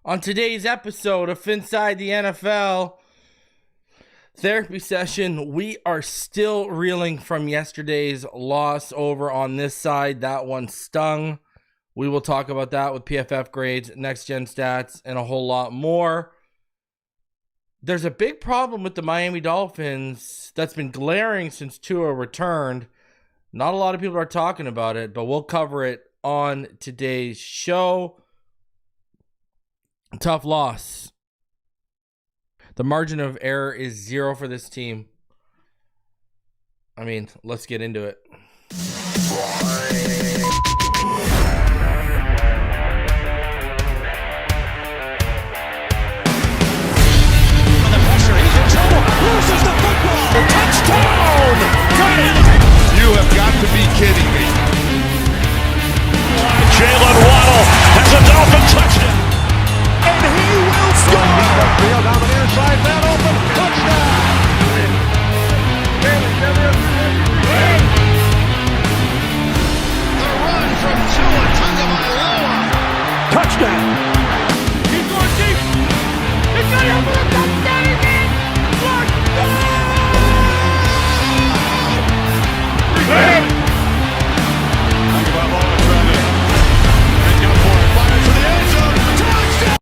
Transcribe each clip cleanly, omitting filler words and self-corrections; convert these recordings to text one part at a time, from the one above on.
On today's episode of Phinside The NFL therapy session, we are still reeling from yesterday's loss over on this side. That one stung. We will talk about that with PFF Grades, Next Gen Stats, and a whole lot more. There's a big problem with the Miami Dolphins that's been glaring since Tua returned. Not a lot of people are talking about it, but we'll cover it on today's show. Tough loss. The margin of error is 0 for this team. I mean, let's get into it. Loses the football. Touchdown! Got it! You have got to be kidding me. Jalen Waddle has a Dolphin touchdown. And he will score! Field on the near side, man open, touchdown! The run from Tua Tagovailoa. Touchdown! He's going deep. He's got it for the touchdown again. Tagovailoa trying to make up for it. Fires to the end zone. Touchdown!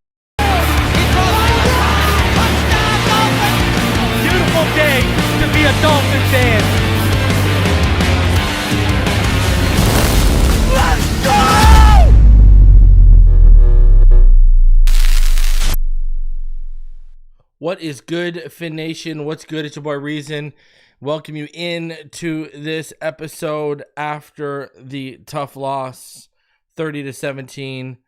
Beautiful day to be a Dolphin fan. Let's go! What is good, Fin Nation? What's good? It's your boy Reason. Welcome you in to this episode after the tough loss, 30-17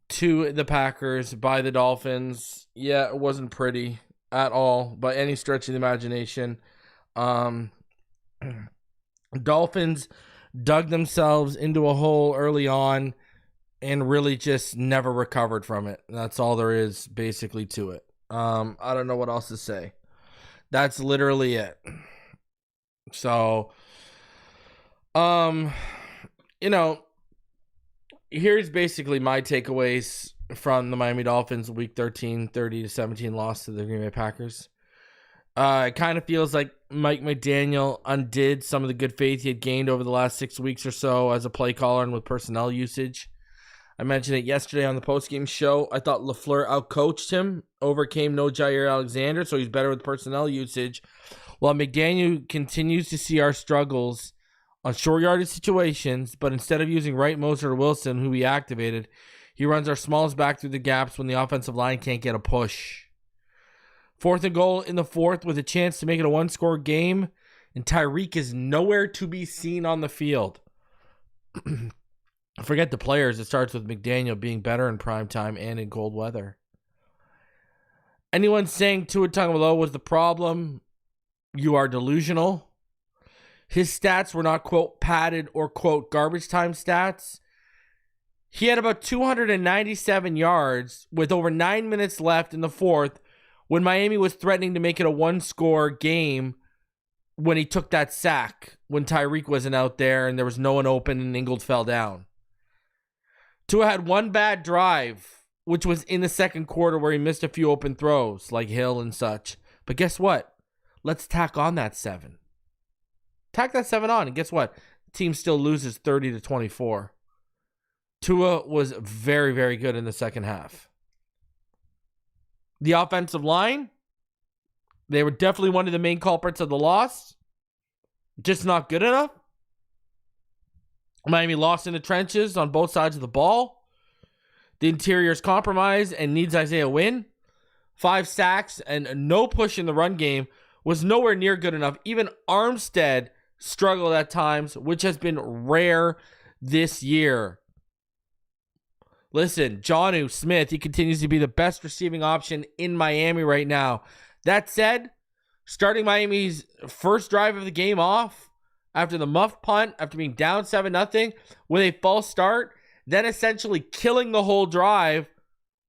to the Packers by the Dolphins. Yeah, it wasn't pretty at all by any stretch of the imagination. Dolphins dug themselves into a hole early on and really just never recovered from it. That's all there is basically to it. I don't know what else to say. That's literally it. So, here's basically my takeaways from the Miami Dolphins week 13, 30-17 loss to the Green Bay Packers. It kind of feels like Mike McDaniel undid some of the good faith he had gained over the last 6 weeks or so as a play caller and with personnel usage. I mentioned it yesterday on the postgame show. I thought LaFleur outcoached him, overcame no Jair Alexander, so he's better with personnel usage. While McDaniel continues to see our struggles on short yardage situations, but instead of using Wright, Moser, or Wilson, who he activated, he runs our smallest back through the gaps when the offensive line can't get a push. 4th and goal in the 4th with a chance to make it a one-score game, and Tyreek is nowhere to be seen on the field. Forget the players. It starts with McDaniel being better in prime time and in cold weather. Anyone saying Tua Tagovailoa was the problem, you are delusional. His stats were not, quote, padded or, quote, garbage time stats. He had about 297 yards with over 9 minutes left in the 4th when Miami was threatening to make it a one-score game when he took that sack, when Tyreek wasn't out there and there was no one open and Ingold fell down. Tua had one bad drive, which was in the second quarter where he missed a few open throws, like Hill and such. But guess what? Let's tack on that 7. Tack that 7 on, and guess what? The team still loses 30-24. Tua was very, very good in the second half. The offensive line, they were definitely one of the main culprits of the loss. Just not good enough. Miami lost in the trenches on both sides of the ball. The interior is compromised and needs Isaiah Wynn. 5 sacks and no push in the run game was nowhere near good enough. Even Armstead struggled at times, which has been rare this year. Listen, Jonnu Smith, he continues to be the best receiving option in Miami right now. That said, starting Miami's first drive of the game off after the muff punt, after being down 7-0 with a false start, then essentially killing the whole drive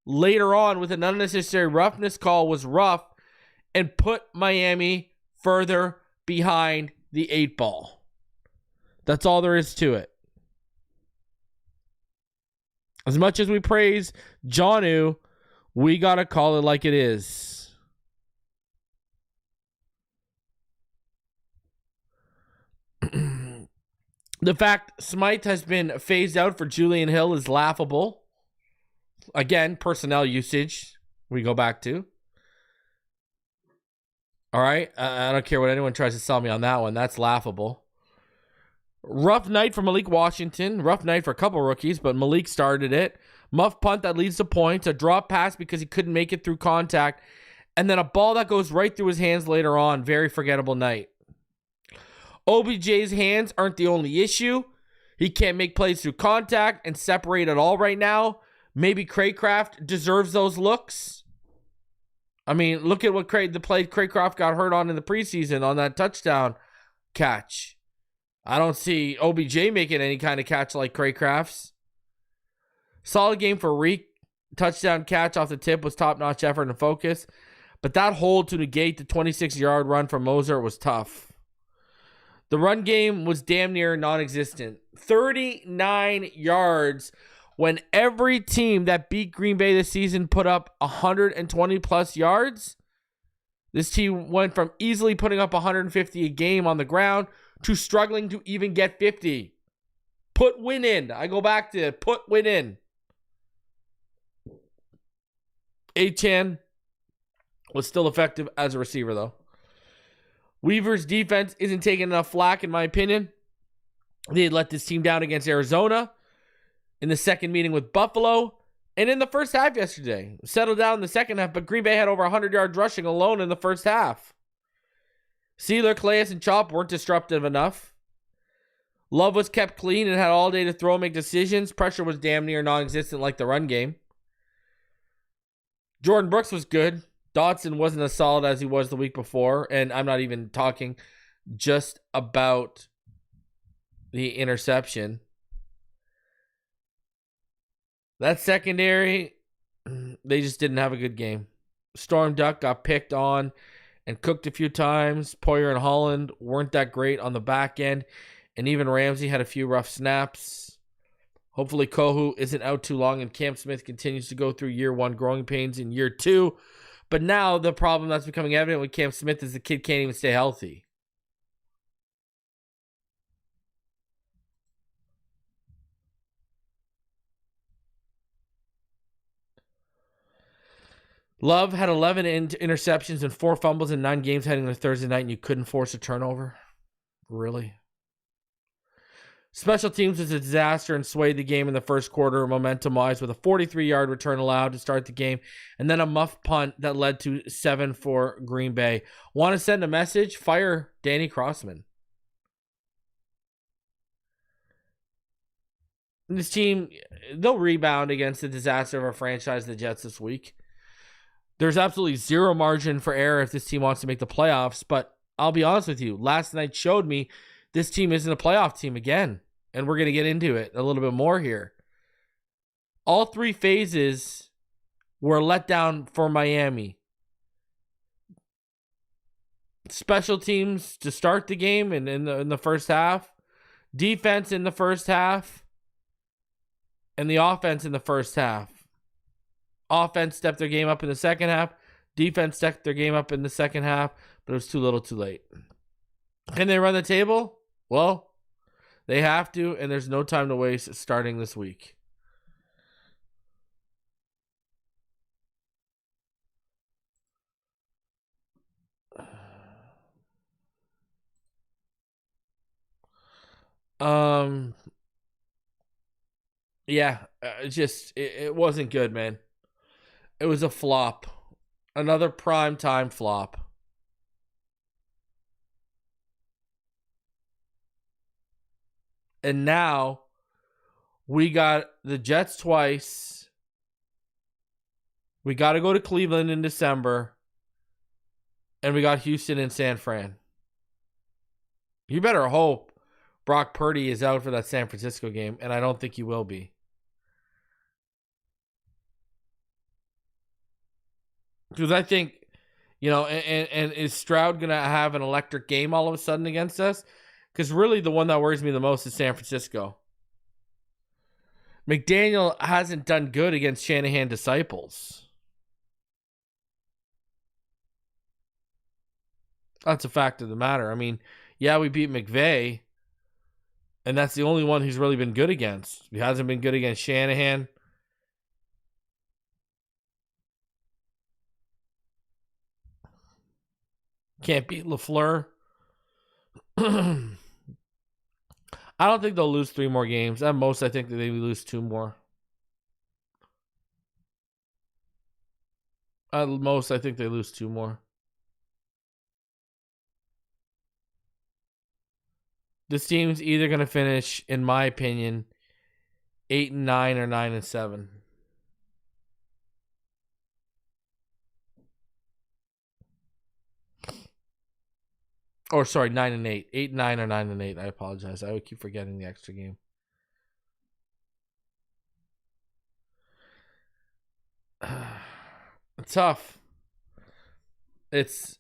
later on with an unnecessary roughness call was rough and put Miami further behind the 8 ball. That's all there is to it. As much as we praise Jonnu, we got to call it like it is. The fact Smythe has been phased out for Julian Hill is laughable. Again, personnel usage we go back to. All right, I don't care what anyone tries to sell me on that one. That's laughable. Rough night for Malik Washington. Rough night for a couple rookies, but Malik started it. Muff punt that leads to points. A drop pass because he couldn't make it through contact. And then a ball that goes right through his hands later on. Very forgettable night. OBJ's hands aren't the only issue. He can't make plays through contact and separate at all right now. Maybe Craycraft deserves those looks. I mean, look at what the play Craycraft got hurt on in the preseason on that touchdown catch. I don't see OBJ making any kind of catch like Craycraft's. Solid game for Reek. Touchdown catch off the tip was top-notch effort and focus. But that hold to negate the 26-yard run from Moser was tough. The run game was damn near non-existent. 39 yards when every team that beat Green Bay this season put up 120-plus yards. This team went from easily putting up 150 a game on the ground to struggling to even get 50. Put win in. I go back to put win in. Achane was still effective as a receiver, though. Weaver's defense isn't taking enough flack, in my opinion. They had let this team down against Arizona in the second meeting with Buffalo and in the first half yesterday. Settled down in the second half, but Green Bay had over 100 yards rushing alone in the first half. Sealer, Calais, and Chop weren't disruptive enough. Love was kept clean and had all day to throw and make decisions. Pressure was damn near non-existent like the run game. Jordan Brooks was good. Dotson wasn't as solid as he was the week before, and I'm not even talking just about the interception. That secondary, they just didn't have a good game. Storm Duck got picked on and cooked a few times. Poyer and Holland weren't that great on the back end, and even Ramsey had a few rough snaps. Hopefully Kohu isn't out too long and Cam Smith continues to go through year one growing pains in year two. But now the problem that's becoming evident with Cam Smith is the kid can't even stay healthy. Love had 11 interceptions and 4 fumbles in 9 games heading into Thursday night, and you couldn't force a turnover? Really? Special teams was a disaster and swayed the game in the first quarter momentum-wise with a 43-yard return allowed to start the game and then a muff punt that led to 7 for Green Bay. Want to send a message? Fire Danny Crossman. This team, they'll rebound against the disaster of our franchise, the Jets, this week. There's absolutely zero margin for error if this team wants to make the playoffs, but I'll be honest with you. Last night showed me this team isn't a playoff team again, and we're going to get into it a little bit more here. All 3 phases were let down for Miami. Special teams to start the game and in the first half. Defense in the first half. And the offense in the first half. Offense stepped their game up in the second half. Defense stepped their game up in the second half, but it was too little too late. Can they run the table? Well, they have to, and there's no time to waste starting this week. It wasn't good, man. It was a flop. Another primetime flop. And now we got the Jets twice. We got to go to Cleveland in December. And we got Houston and San Fran. You better hope Brock Purdy is out for that San Francisco game, and I don't think he will be. Because I think, and is Stroud going to have an electric game all of a sudden against us? Because really the one that worries me the most is San Francisco. McDaniel hasn't done good against Shanahan disciples. That's a fact of the matter. I mean, yeah, we beat McVay, and that's the only one who's really been good against. He hasn't been good against Shanahan. Can't beat LaFleur. I don't think they'll lose 3 more games. At most, I think that they lose 2 more. At most, I think they lose 2 more. This team's either going to finish, in my opinion, 8-9 or 9-7. Or sorry, 9-8. 8-9 or 9-8. I apologize. I would keep forgetting the extra game. Tough. It's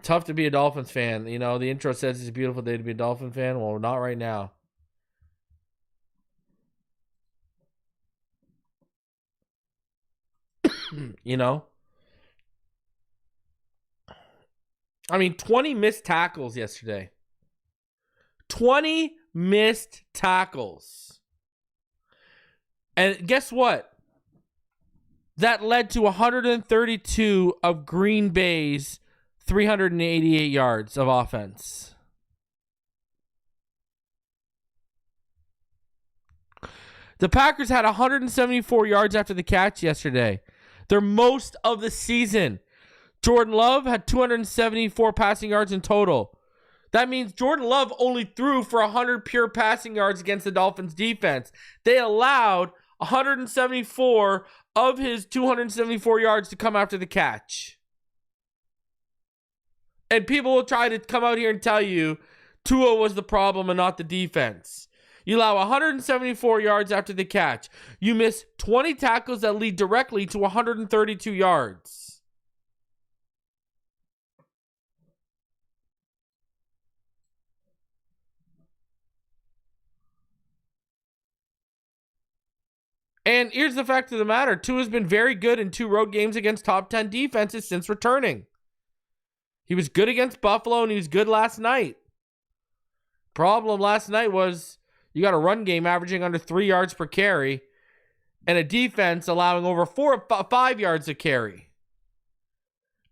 tough to be a Dolphins fan. You know, the intro says it's a beautiful day to be a Dolphin fan. Well, not right now. You know? I mean, 20 missed tackles yesterday. 20 missed tackles. And guess what? That led to 132 of Green Bay's 388 yards of offense. The Packers had 174 yards after the catch yesterday. Their most of the season. Jordan Love had 274 passing yards in total. That means Jordan Love only threw for 100 pure passing yards against the Dolphins defense. They allowed 174 of his 274 yards to come after the catch. And people will try to come out here and tell you Tua was the problem and not the defense. You allow 174 yards after the catch. You miss 20 tackles that lead directly to 132 yards. And here's the fact of the matter. Tua's been very good in 2 road games against top 10 defenses since returning. He was good against Buffalo and he was good last night. Problem last night was you got a run game averaging under 3 yards per carry and a defense allowing over 4 or 5 yards a carry.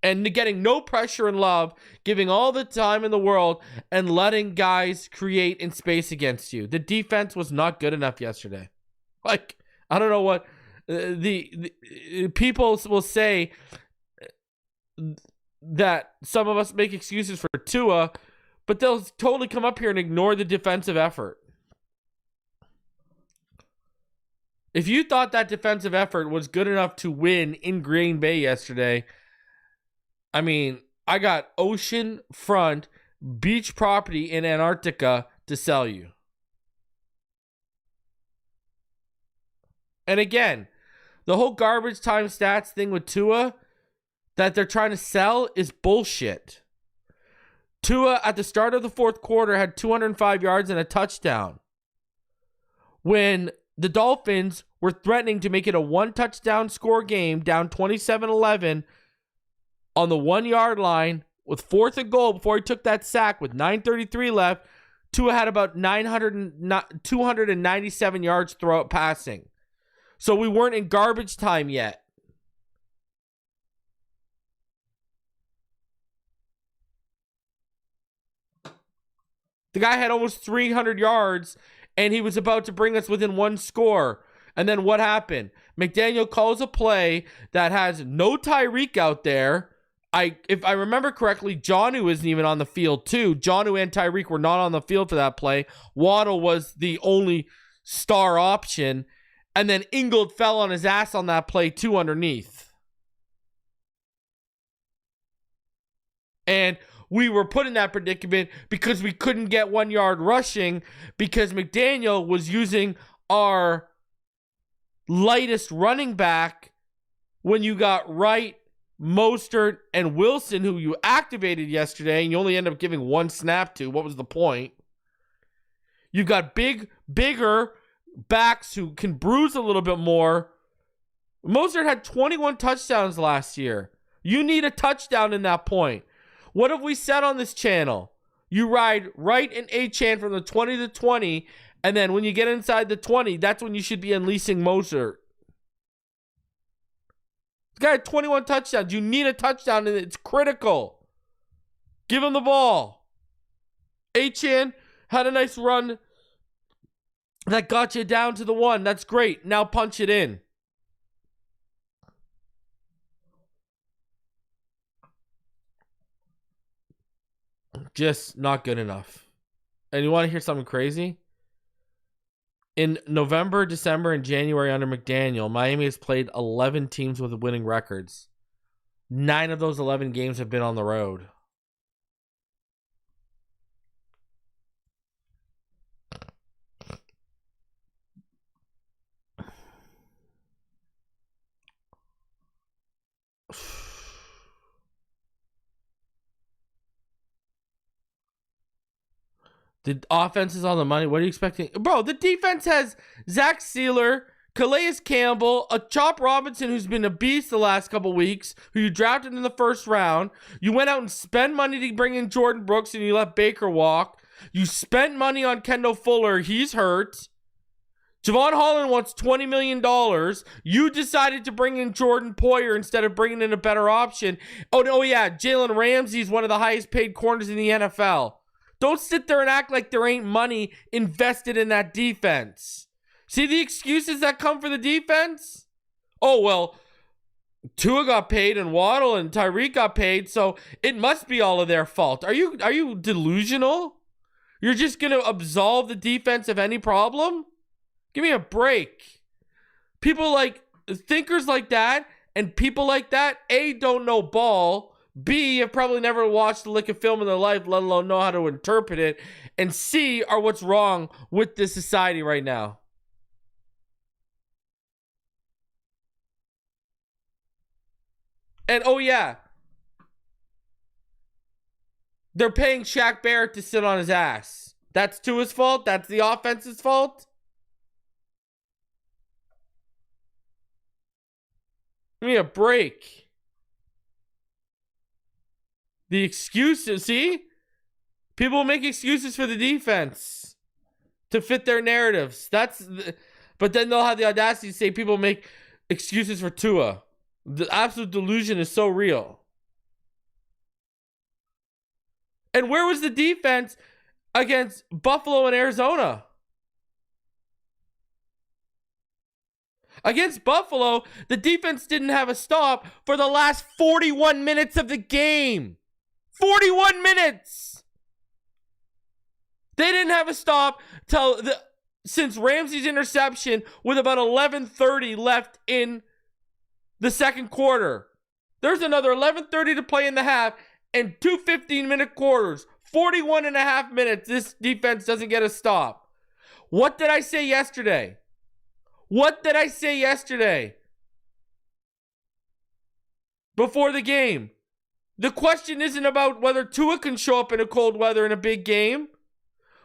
And getting no pressure and Love, giving all the time in the world and letting guys create in space against you. The defense was not good enough yesterday. Like, I don't know what the people will say that some of us make excuses for Tua, but they'll totally come up here and ignore the defensive effort. If you thought that defensive effort was good enough to win in Green Bay yesterday, I mean, I got oceanfront beach property in Antarctica to sell you. And again, the whole garbage time stats thing with Tua that they're trying to sell is bullshit. Tua at the start of the 4th quarter had 205 yards and a touchdown. When the Dolphins were threatening to make it a 1-touchdown score game, down 27-11 on the 1-yard line with 4th and goal before he took that sack with 9:33 left, Tua had about 297 yards throughout passing. So we weren't in garbage time yet. The guy had almost 300 yards, and he was about to bring us within 1 score. And then what happened? McDaniel calls a play that has no Tyreek out there. If I remember correctly, Jonnu isn't even on the field too. Jonnu and Tyreek were not on the field for that play. Waddle was the only star option. And then Ingold fell on his ass on that play too underneath. And we were put in that predicament because we couldn't get 1 yard rushing because McDaniel was using our lightest running back when you got Wright, Mostert, and Wilson, who you activated yesterday, and you only end up giving 1 snap to. What was the point? You've got bigger backs who can bruise a little bit more. Mostert had 21 touchdowns last year. You need a touchdown in that point. What have we said on this channel? You ride right in Achane from the 20 to 20, and then when you get inside the 20, that's when you should be unleashing Mostert. This guy had 21 touchdowns. You need a touchdown, and it's critical. Give him the ball. Achane had a nice run that got you down to the 1. That's great. Now punch it in. Just not good enough. And you want to hear something crazy? In November, December, and January under McDaniel, Miami has played 11 teams with winning records. 9 of those 11 games have been on the road. The offense is on the money. What are you expecting? Bro, the defense has Zach Sealer, Calais Campbell, a Chop Robinson who's been a beast the last couple weeks, who you drafted in the first round. You went out and spent money to bring in Jordan Brooks and you let Baker walk. You spent money on Kendall Fuller. He's hurt. Javon Holland wants $20 million. You decided to bring in Jordan Poyer instead of bringing in a better option. Oh yeah, Jalen Ramsey's one of the highest paid corners in the NFL. Don't sit there and act like there ain't money invested in that defense. See the excuses that come for the defense? Oh, well, Tua got paid and Waddle and Tyreek got paid, so it must be all of their fault. Are you delusional? You're just going to absolve the defense of any problem? Give me a break. People like, thinkers like that and people like that, A, don't know ball. B, have probably never watched a lick of film in their life, let alone know how to interpret it. And C, are what's wrong with this society right now. And oh yeah, they're paying Shaq Barrett to sit on his ass. That's Tua's fault? That's the offense's fault? Give me a break. The excuses, see? People make excuses for the defense to fit their narratives. But then they'll have the audacity to say people make excuses for Tua. The absolute delusion is so real. And where was the defense against Buffalo and Arizona? Against Buffalo, the defense didn't have a stop for the last 41 minutes of the game. 41 minutes! They didn't have a stop since Ramsey's interception with about 11:30 left in the second quarter. There's another 11:30 to play in the half and 2 15-minute quarters. 41 and a half minutes. This defense doesn't get a stop. What did I say yesterday? Before the game. The question isn't about whether Tua can show up in a cold weather in a big game.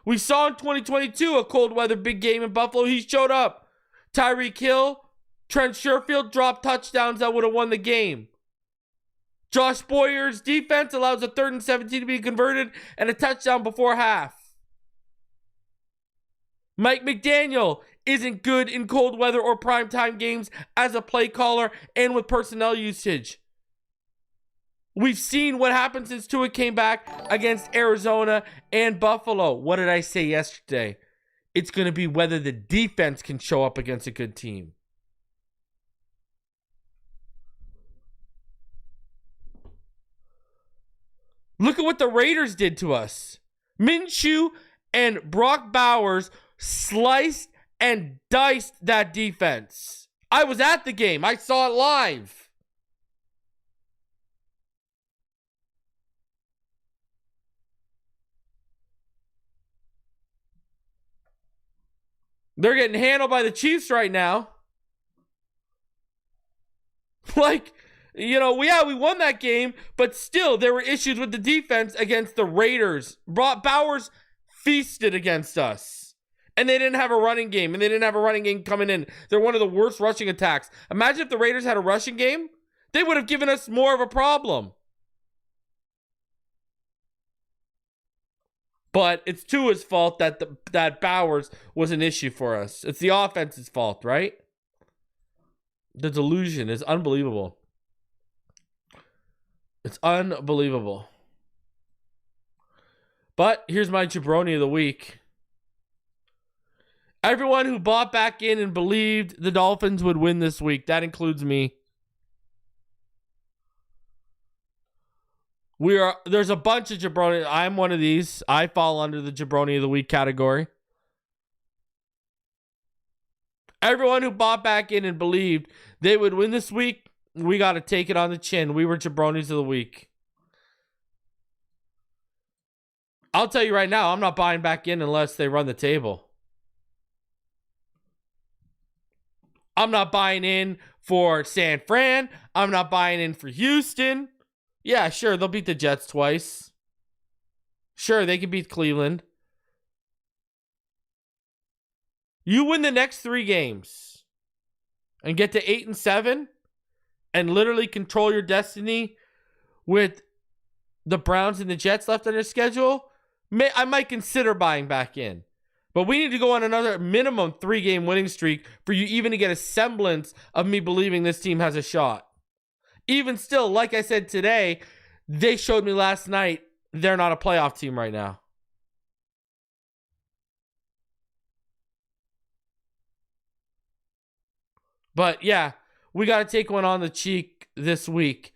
We saw in 2022 a cold weather big game in Buffalo. He showed up. Tyreek Hill, Trent Sherfield dropped touchdowns that would have won the game. Josh Boyer's defense allows a 3rd and 17 to be converted and a touchdown before half. Mike McDaniel isn't good in cold weather or primetime games as a play caller and with personnel usage. We've seen what happened since Tua came back against Arizona and Buffalo. What did I say yesterday? It's going to be whether the defense can show up against a good team. Look at what the Raiders did to us. Minshew and Brock Bowers sliced and diced that defense. I was at the game. I saw it live. They're getting handled by the Chiefs right now. Like, you know, we won that game, but still there were issues with the defense against the Raiders. Bowers feasted against us. And they didn't have a running game. And they didn't have a running game coming in. They're one of the worst rushing attacks. Imagine if the Raiders had a rushing game. They would have given us more of a problem. But it's Tua's fault that Bowers was an issue for us. It's the offense's fault, right? The delusion is unbelievable. It's unbelievable. But here's my jabroni of the week. Everyone who bought back in and believed the Dolphins would win this week. That includes me. There's a bunch of jabroni. I'm one of these. I fall under the jabroni of the week category. Everyone who bought back in and believed they would win this week, we got to take it on the chin. We were jabronis of the week. I'll tell you right now, I'm not buying back in unless they run the table. I'm not buying in for San Fran. I'm not buying in for Houston. Yeah, sure, they'll beat the Jets twice. Sure, they can beat Cleveland. You win the next 3 games and get to 8-7 and literally control your destiny with the Browns and the Jets left on their schedule, I might consider buying back in. But we need to go on another minimum 3-game winning streak for you even to get a semblance of me believing this team has a shot. Even still, like I said today, they showed me last night they're not a playoff team right now. But yeah, we got to take one on the cheek this week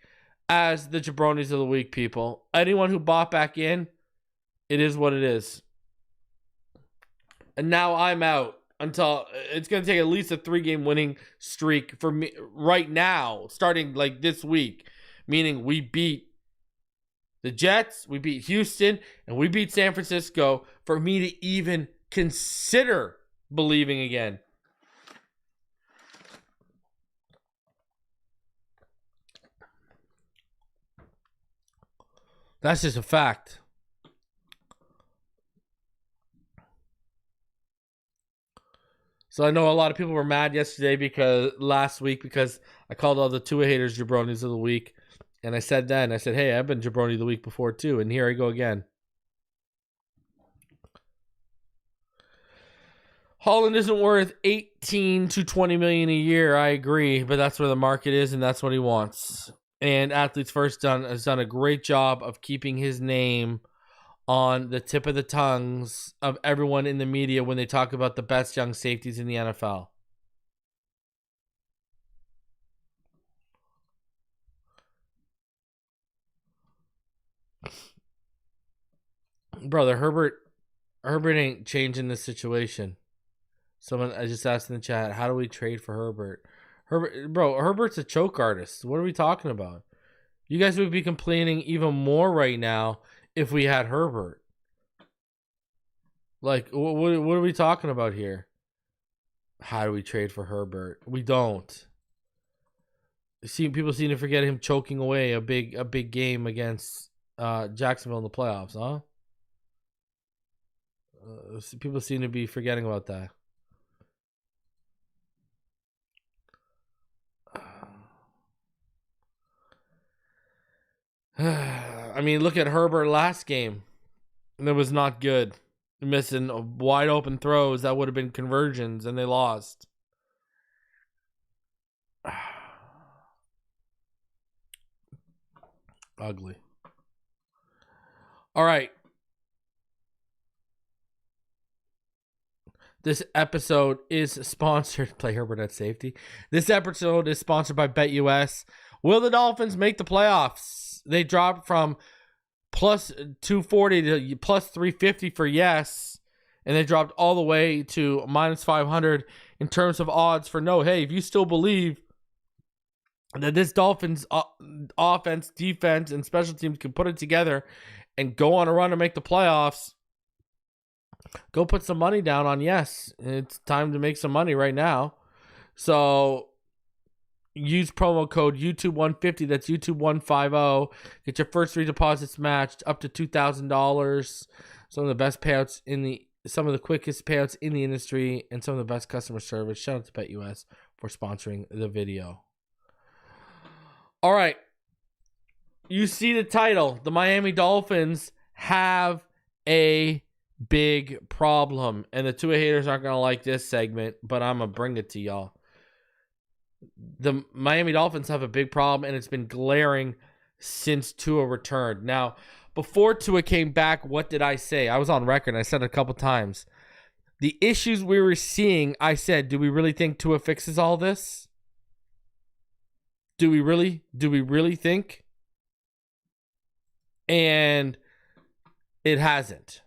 as the jabronis of the week, people. Anyone who bought back in, it is what it is. And now I'm out until it's going to take at least a 3-game winning streak for me right now, starting like this week. Meaning we beat the Jets, we beat Houston, and we beat San Francisco for me to even consider believing again. That's just a fact. So I know a lot of people were mad last week because I called all the Tua haters jabronis of the week. And I said, hey, I've been jabroni of the week before too. And here I go again. Holland isn't worth 18 to 20 million a year. I agree, but that's where the market is and that's what he wants. And Athletes First has done a great job of keeping his name on the tip of the tongues of everyone in the media when they talk about the best young safeties in the NFL. Brother, Herbert ain't changing this situation. Someone I just asked in the chat, how do we trade for Herbert? Herbert's a choke artist. What are we talking about? You guys would be complaining even more right now if we had Herbert. Like, what are we talking about here? How do we trade for Herbert? We don't. People seem to forget him choking away a big game against Jacksonville in the playoffs, huh? People seem to be forgetting about that. I mean, look at Herbert last game. It was not good. Missing wide open throws that would have been conversions, and they lost. Ugly. All right. This episode is sponsored. Play Herbert at safety. This episode is sponsored by BetUS. Will the Dolphins make the playoffs? They dropped from plus 240 to plus 350 for yes. And they dropped all the way to minus 500 in terms of odds for no. Hey, if you still believe that this Dolphins offense, defense, and special teams can put it together and go on a run to make the playoffs, go put some money down on yes. It's time to make some money right now. So use promo code YouTube150. That's YouTube150. Get your first 3 deposits matched up to $2,000. Some of the best payouts in the some of the quickest payouts in the industry and some of the best customer service. Shout out to BetUS for sponsoring the video. All right. You see the title. The Miami Dolphins have a big problem. And the Tua haters aren't going to like this segment, but I'm going to bring it to y'all. The Miami Dolphins have a big problem, and it's been glaring since Tua returned. Now, before Tua came back, what did I say? I was on record. I said it a couple times. The issues we were seeing, I said, do we really think Tua fixes all this? Do we really think? And it hasn't.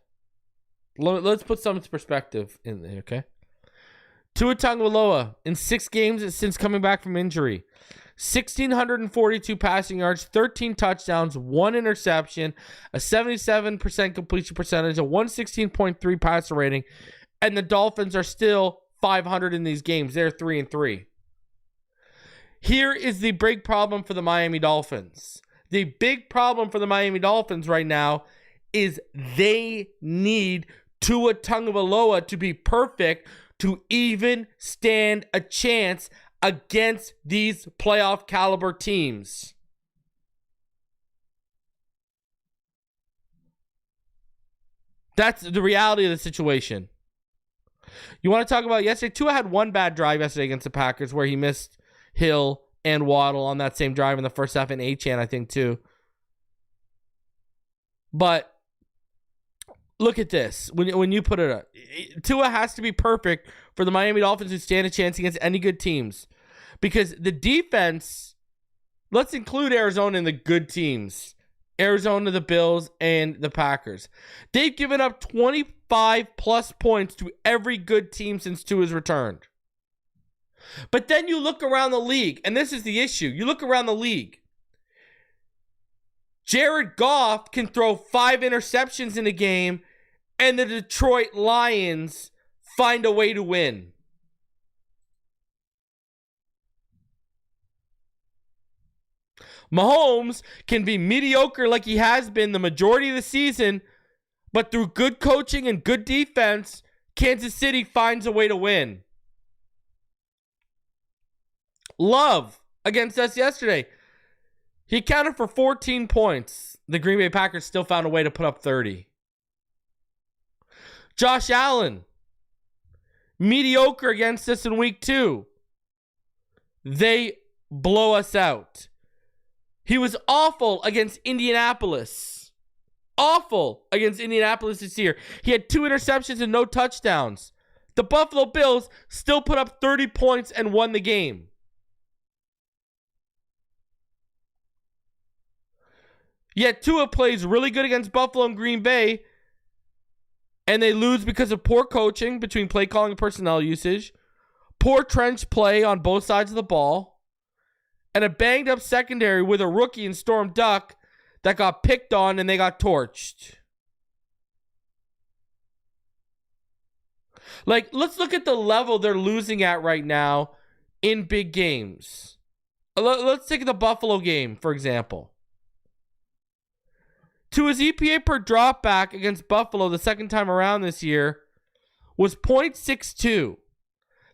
Let's put some perspective in there, okay? Tua Tagovailoa in 6 games since coming back from injury. 1,642 passing yards, 13 touchdowns, 1 interception, a 77% completion percentage, a 116.3 passer rating, and the Dolphins are still 500 in these games. They're 3-3. Here is the big problem for the Miami Dolphins. The big problem for the Miami Dolphins right now is they need Tua Tagovailoa to be perfect to even stand a chance against these playoff caliber teams. That's the reality of the situation. You want to talk about yesterday? Tua had one bad drive yesterday against the Packers where he missed Hill and Waddle on that same drive in the first half, and Achane, I think, too. But look at this. When you put it up, Tua has to be perfect for the Miami Dolphins to stand a chance against any good teams. Because the defense, let's include Arizona in the good teams. Arizona, the Bills, and the Packers. They've given up 25 plus points to every good team since Tua's returned. But then you look around the league, and this is the issue. You look around the league. Jared Goff can throw 5 interceptions in a game, and the Detroit Lions find a way to win. Mahomes can be mediocre like he has been the majority of the season, but through good coaching and good defense, Kansas City finds a way to win. Love against us yesterday. He counted for 14 points. The Green Bay Packers still found a way to put up 30. Josh Allen, mediocre against us in week 2. They blow us out. He was awful against Indianapolis. Awful against Indianapolis this year. He had 2 interceptions and no touchdowns. The Buffalo Bills still put up 30 points and won the game. Yet Tua plays really good against Buffalo and Green Bay, and they lose because of poor coaching between play calling and personnel usage, poor trench play on both sides of the ball, and a banged up secondary with a rookie in Storm Duck that got picked on and they got torched. Like, let's look at the level they're losing at right now in big games. Let's take the Buffalo game, for example. Tua's EPA per dropback against Buffalo the second time around this year was 0.62.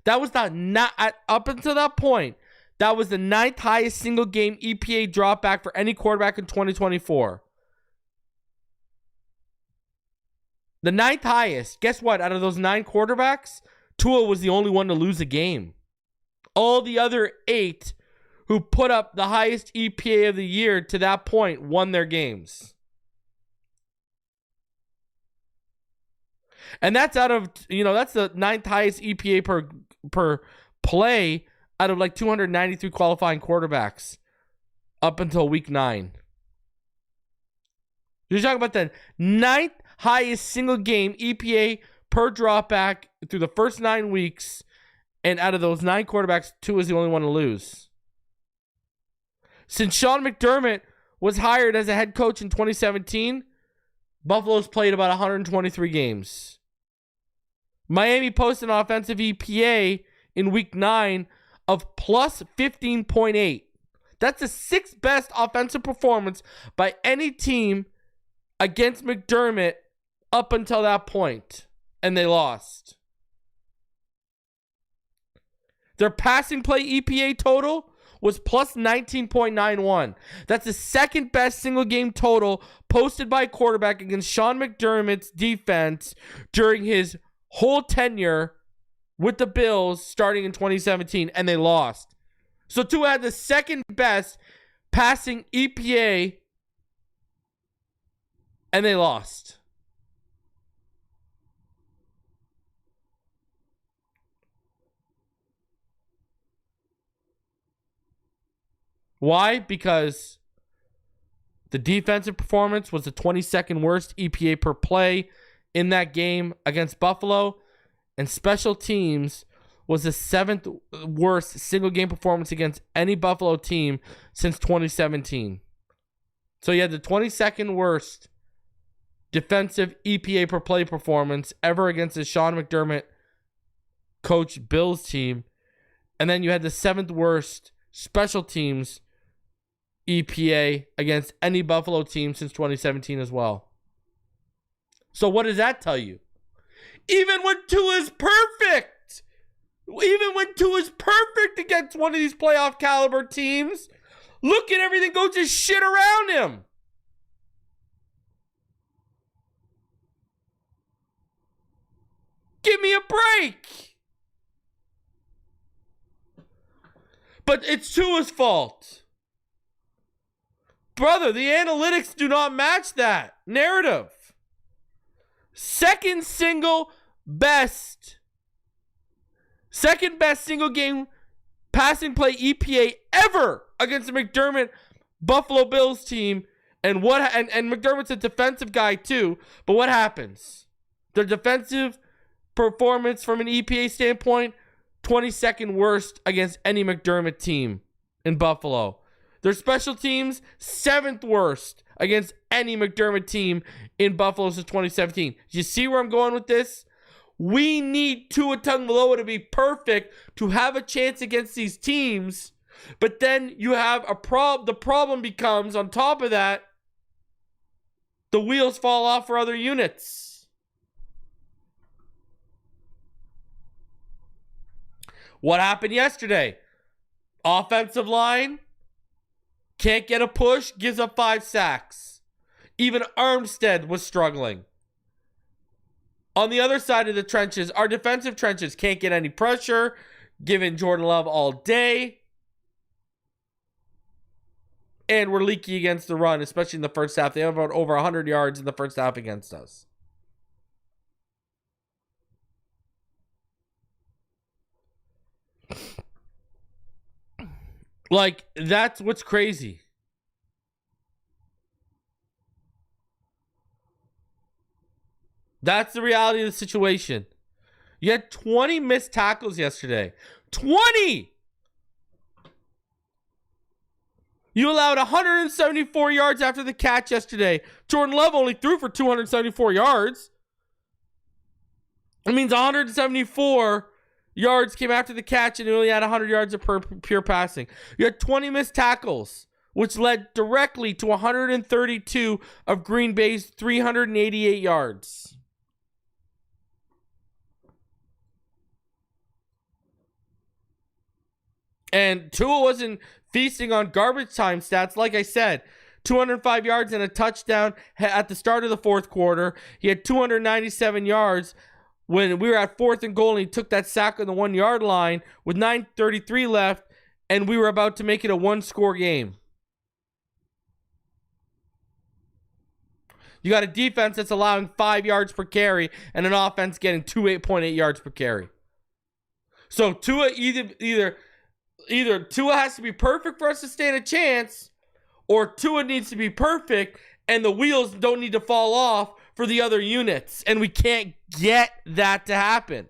That was up until that point, that was the 9th highest single game EPA dropback for any quarterback in 2024. The 9th highest. Guess what? Out of those 9 quarterbacks, Tua was the only one to lose a game. All the other 8 who put up the highest EPA of the year to that point won their games. And that's out of, that's the 9th highest EPA per play out of like 293 qualifying quarterbacks up until week 9. You're talking about the 9th highest single game EPA per dropback through the first 9 weeks. And out of those 9 quarterbacks, 2 is the only one to lose. Since Sean McDermott was hired as a head coach in 2017, Buffalo's played about 123 games. Miami posted an offensive EPA in week 9 of plus 15.8. That's the 6th best offensive performance by any team against McDermott up until that point. and they lost. Their passing play EPA total was plus 19.91. That's the second best single game total posted by a quarterback against Sean McDermott's defense during his whole tenure with the Bills starting in 2017, and they lost. So Tua had the second best passing EPA, and they lost. Why? Because the defensive performance was the 22nd worst EPA per play in that game against Buffalo, and special teams was the 7th worst single game performance against any Buffalo team since 2017. So you had the 22nd worst defensive EPA per play performance ever against the Sean McDermott coach Bills team, and then you had the 7th worst special teams EPA against any Buffalo team since 2017 as well. So what does that tell you? Even when Tua's perfect, against one of these playoff caliber teams, look at everything goes to shit around him. Give me a break. But it's Tua's fault. Brother, the analytics do not match that narrative. Second best single game passing play EPA ever against the McDermott Buffalo Bills team. And McDermott's a defensive guy too. But what happens? Their defensive performance from an EPA standpoint, 22nd worst against any McDermott team in Buffalo. Their special teams, 7th worst against any McDermott team in Buffalo since 2017. You see where I'm going with this? We need Tua Tagovailoa to be perfect to have a chance against these teams. But then you have the problem becomes, on top of that, the wheels fall off for other units. What happened yesterday? Offensive line can't get a push, gives up 5 sacks. Even Armstead was struggling. On the other side of the trenches, our defensive trenches can't get any pressure, giving Jordan Love all day. And we're leaky against the run, especially in the first half. They have about over 100 yards in the first half against us. Like, that's what's crazy. That's the reality of the situation. You had 20 missed tackles yesterday. 20! You allowed 174 yards after the catch yesterday. Jordan Love only threw for 274 yards. It means 174 yards came after the catch and you only had 100 yards of pure passing. You had 20 missed tackles, which led directly to 132 of Green Bay's 388 yards. And Tua wasn't feasting on garbage time stats. Like I said, 205 yards and a touchdown at the start of the fourth quarter. He had 297 yards when we were at 4th and goal, and he took that sack on the 1 yard line with 9:33 left, and we were about to make it a 1-score game. You got a defense that's allowing 5 yards per carry and an offense getting 8.8 yards per carry. So Tua either Tua has to be perfect for us to stand a chance, or Tua needs to be perfect and the wheels don't need to fall off for the other units. And we can't get that to happen.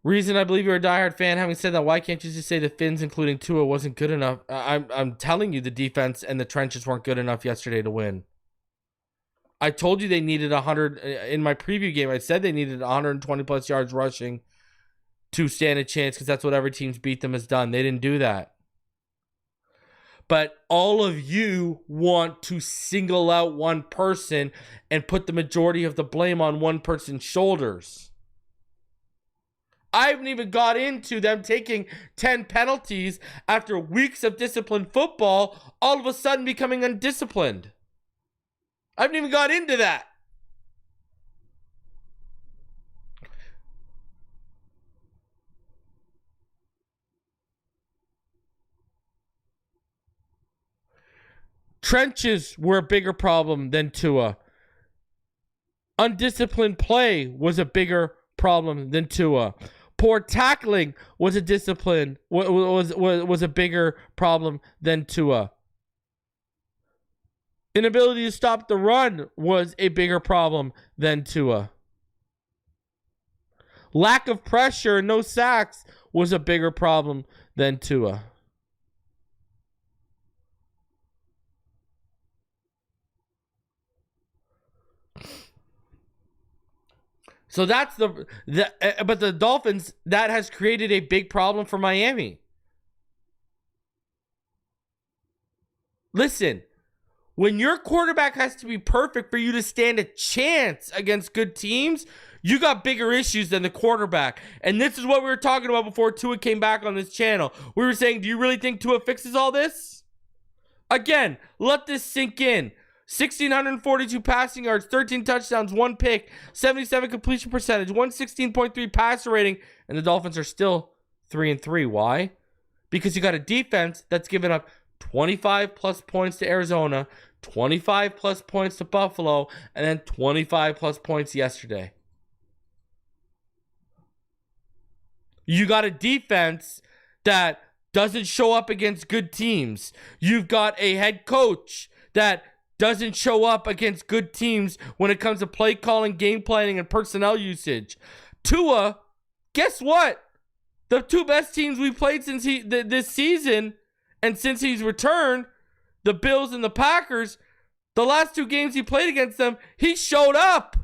Reason I believe you're a diehard fan. Having said that, why can't you just say the Fins, including Tua, wasn't good enough? I'm telling you, the defense and the trenches weren't good enough yesterday to win. I told you they needed 100 in my preview game. I said they needed 120 plus yards rushing to stand a chance because that's what every team's beat them has done. They didn't do that. But all of you want to single out one person and put the majority of the blame on one person's shoulders. I haven't even got into them taking 10 penalties after weeks of disciplined football, all of a sudden becoming undisciplined. I haven't even got into that. Trenches were a bigger problem than Tua. Undisciplined play was a bigger problem than Tua. Poor tackling was a bigger problem than Tua. Inability to stop the run was a bigger problem than Tua. Lack of pressure and no sacks was a bigger problem than Tua. So that's but the Dolphins, that has created a big problem for Miami. Listen, when your quarterback has to be perfect for you to stand a chance against good teams, you got bigger issues than the quarterback. And this is what we were talking about before Tua came back on this channel. We were saying, do you really think Tua fixes all this? Again, let this sink in. 1,642 passing yards, 13 touchdowns, 1 pick, 77 completion percentage, 116.3 passer rating, and the Dolphins are still 3-3. Why? Because you got a defense that's given up 25 plus points to Arizona, 25 plus points to Buffalo, and then 25 plus points yesterday. You got a defense that doesn't show up against good teams. You've got a head coach that doesn't show up against good teams when it comes to play calling, game planning, and personnel usage. Tua, guess what? The two best teams we played since this season and since he's returned, the Bills and the Packers, the last two games he played against them, he showed up.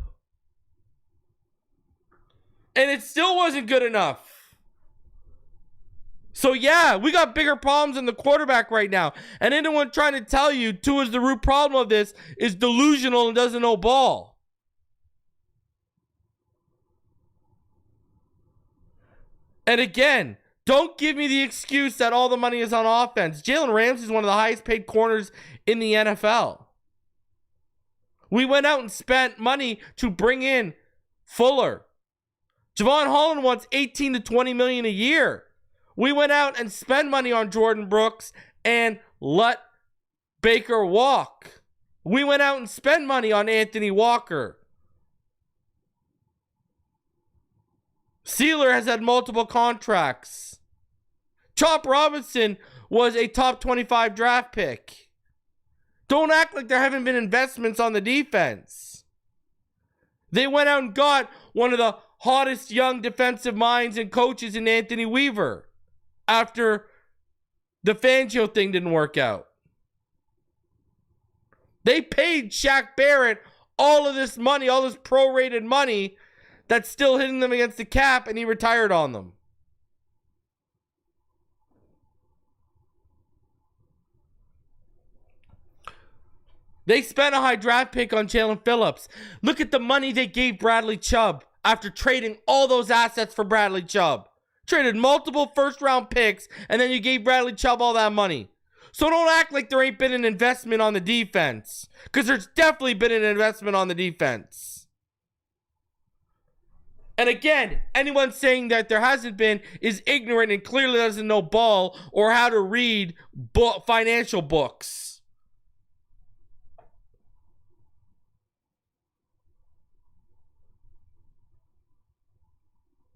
And it still wasn't good enough. So yeah, we got bigger problems than the quarterback right now. And anyone trying to tell you Tua's the root problem of this is delusional and doesn't know ball. And again, don't give me the excuse that all the money is on offense. Jalen Ramsey is one of the highest paid corners in the NFL. We went out and spent money to bring in Fuller. Javon Holland wants $18 to $20 million a year. We went out and spent money on Jordan Brooks and let Baker walk. We went out and spent money on Anthony Walker. Sealer has had multiple contracts. Chop Robinson was a top 25 draft pick. Don't act like there haven't been investments on the defense. They went out and got one of the hottest young defensive minds and coaches in Anthony Weaver after the Fangio thing didn't work out. They paid Shaq Barrett all of this money, all this prorated money that's still hitting them against the cap, and he retired on them. They spent a high draft pick on Jalen Phillips. Look at the money they gave Bradley Chubb after trading all those assets for Bradley Chubb. Traded multiple first-round picks, and then you gave Bradley Chubb all that money. So don't act like there ain't been an investment on the defense, because there's definitely been an investment on the defense. And again, anyone saying that there hasn't been is ignorant and clearly doesn't know ball or how to read financial books.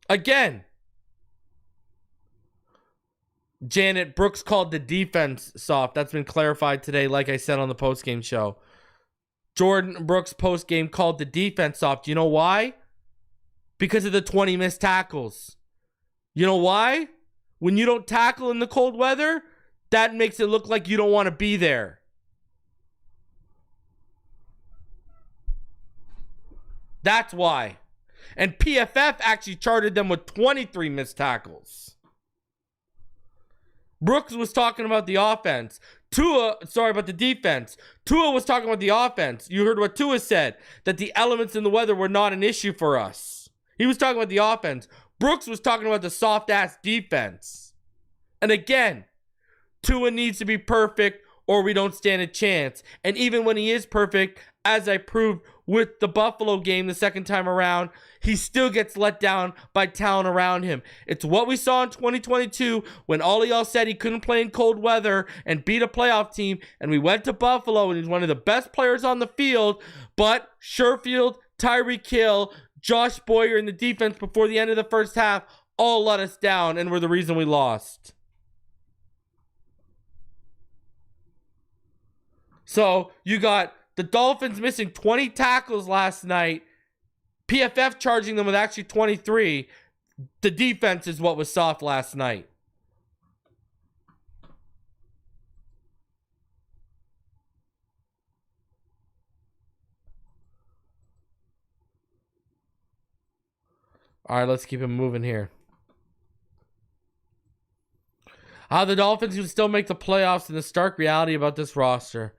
Again, Janet Brooks called the defense soft. That's been clarified today, like I said on the postgame show. Jordan Brooks postgame called the defense soft. You know why? Because of the 20 missed tackles. You know why? When you don't tackle in the cold weather, that makes it look like you don't want to be there. That's why. And PFF actually charted them with 23 missed tackles. Brooks was talking about the offense. About the defense. Tua was talking about the offense. You heard what Tua said, that the elements in the weather were not an issue for us. He was talking about the offense. Brooks was talking about the soft-ass defense. And again, Tua needs to be perfect or we don't stand a chance. And even when he is perfect, as I proved with the Buffalo game the second time around, he still gets let down by talent around him. It's what we saw in 2022 when all of y'all said he couldn't play in cold weather and beat a playoff team, and we went to Buffalo and he's one of the best players on the field, but Sherfield, Tyreek Hill, Josh Boyer in the defense before the end of the first half all let us down and were the reason we lost. So you got the Dolphins missing 20 tackles last night. PFF charging them with actually 23. The defense is what was soft last night. All right, let's keep it moving here. How the Dolphins can still make the playoffs and the stark reality about this roster.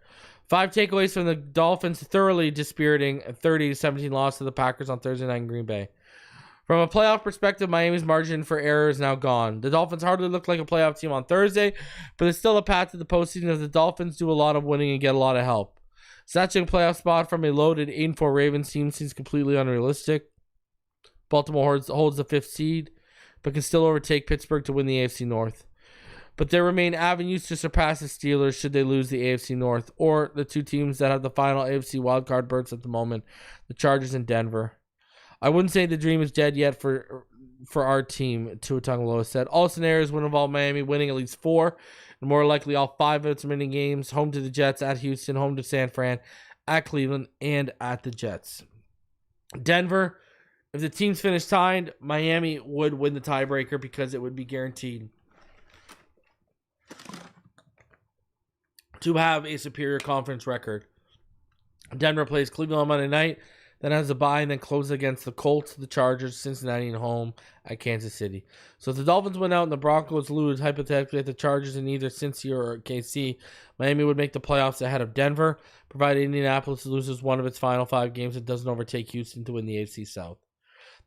5 takeaways from the Dolphins thoroughly dispiriting a 30-17 loss to the Packers on Thursday night in Green Bay. From a playoff perspective, Miami's margin for error is now gone. The Dolphins hardly looked like a playoff team on Thursday, but there's still a path to the postseason as the Dolphins do a lot of winning and get a lot of help. Snatching a playoff spot from a loaded 8-4 Ravens team seems completely unrealistic. Baltimore holds the 5th seed, but can still overtake Pittsburgh to win the AFC North. But there remain avenues to surpass the Steelers should they lose the AFC North, or the 2 teams that have the final AFC wildcard berths at the moment, the Chargers and Denver. I wouldn't say the dream is dead yet for our team, Tua Tagovailoa said. All scenarios would involve Miami winning at least 4, and more likely all 5 of its remaining games, home to the Jets, at Houston, home to San Fran, at Cleveland, and at the Jets. Denver, if the teams finish tied, Miami would win the tiebreaker because it would be guaranteed to have a superior conference record. Denver plays Cleveland on Monday night, then has a bye, and then closes against the Colts, the Chargers, Cincinnati, and home at Kansas City. So if the Dolphins win out and the Broncos lose, hypothetically at the Chargers in either Cincy or KC, Miami would make the playoffs ahead of Denver, provided Indianapolis loses one of its final 5 games and doesn't overtake Houston to win the AFC South.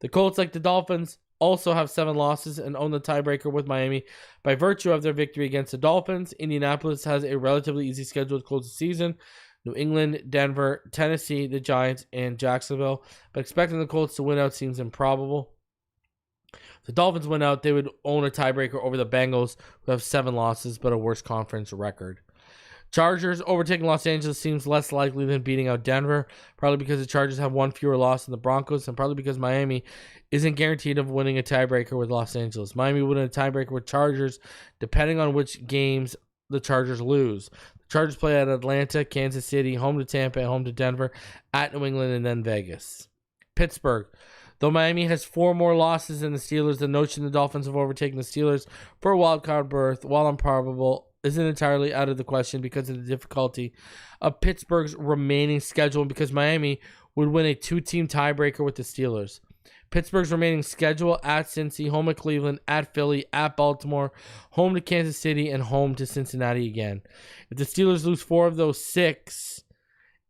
The Colts, like the Dolphins, also have 7 losses and own the tiebreaker with Miami by virtue of their victory against the Dolphins. Indianapolis has a relatively easy schedule to close the season. New England, Denver, Tennessee, the Giants, and Jacksonville. But expecting the Colts to win out seems improbable. If the Dolphins win out, they would own a tiebreaker over the Bengals, who have 7 losses but a worse conference record. Chargers overtaking Los Angeles seems less likely than beating out Denver, probably because the Chargers have 1 fewer loss than the Broncos, and probably because Miami isn't guaranteed of winning a tiebreaker with Los Angeles. Miami would win a tiebreaker with Chargers, depending on which games the Chargers lose. The Chargers play at Atlanta, Kansas City, home to Tampa, home to Denver, at New England, and then Vegas. Pittsburgh. Though Miami has 4 more losses than the Steelers, the notion the Dolphins have overtaken the Steelers for a wildcard berth, while improbable, isn't entirely out of the question because of the difficulty of Pittsburgh's remaining schedule and because Miami would win a 2-team tiebreaker with the Steelers. Pittsburgh's remaining schedule at Cincy, home at Cleveland, at Philly, at Baltimore, home to Kansas City, and home to Cincinnati again. If the Steelers lose 4 of those 6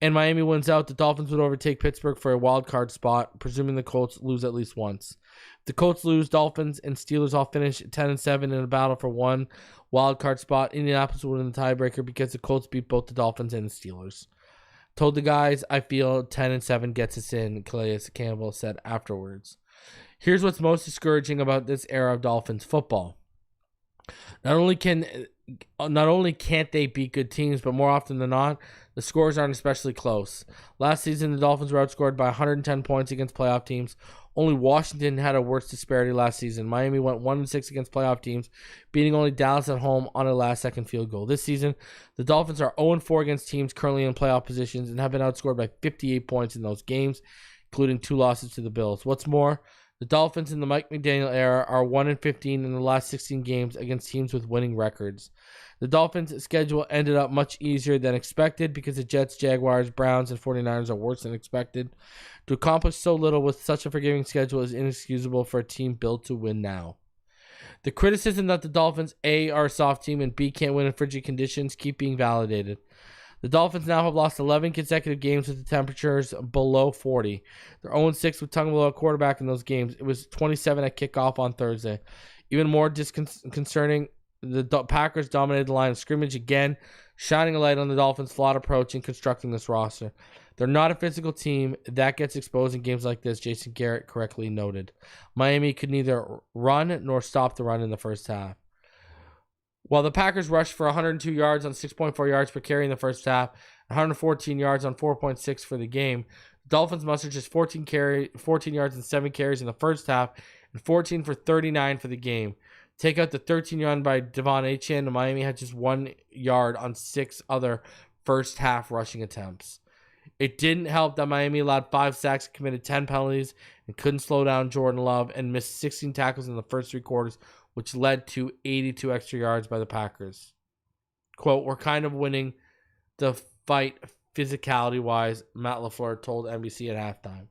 and Miami wins out, the Dolphins would overtake Pittsburgh for a wild card spot, presuming the Colts lose at least once. If the Colts lose, Dolphins and Steelers all finish 10-7 in a battle for 1 wild card spot. Indianapolis will win the tiebreaker because the Colts beat both the Dolphins and the Steelers. Told the guys, I feel 10-7 gets us in, Calais Campbell said afterwards. Here's what's most discouraging about this era of Dolphins football. Not only can't they beat good teams, but more often than not, the scores aren't especially close. Last season, the Dolphins were outscored by 110 points against playoff teams. Only Washington had a worse disparity last season. Miami went 1-6 against playoff teams, beating only Dallas at home on a last-second field goal. This season, the Dolphins are 0-4 against teams currently in playoff positions and have been outscored by 58 points in those games, including 2 losses to the Bills. What's more, the Dolphins in the Mike McDaniel era are 1-15 in the last 16 games against teams with winning records. The Dolphins' schedule ended up much easier than expected because the Jets, Jaguars, Browns, and 49ers are worse than expected. To accomplish so little with such a forgiving schedule is inexcusable for a team built to win now. The criticism that the Dolphins, A, are a soft team, and B, can't win in frigid conditions keep being validated. The Dolphins now have lost 11 consecutive games with the temperatures below 40. They're 0-6 with Tagovailoa quarterback in those games. It was 27 at kickoff on Thursday. Even more disconcerting, the Packers dominated the line of scrimmage again, shining a light on the Dolphins' flawed approach in constructing this roster. They're not a physical team. That gets exposed in games like this, Jason Garrett correctly noted. Miami could neither run nor stop the run in the first half. While the Packers rushed for 102 yards on 6.4 yards per carry in the first half, 114 yards on 4.6 for the game, the Dolphins mustered just 14 yards and 7 carries in the first half, and 14 for 39 for the game. Take out the 13-yard by Devon Achane, and Miami had just 1 yard on 6 other first-half rushing attempts. It didn't help that Miami allowed 5 sacks, committed 10 penalties, and couldn't slow down Jordan Love, and missed 16 tackles in the first 3 quarters, which led to 82 extra yards by the Packers. Quote, "We're kind of winning the fight physicality-wise," Matt LaFleur told NBC at halftime.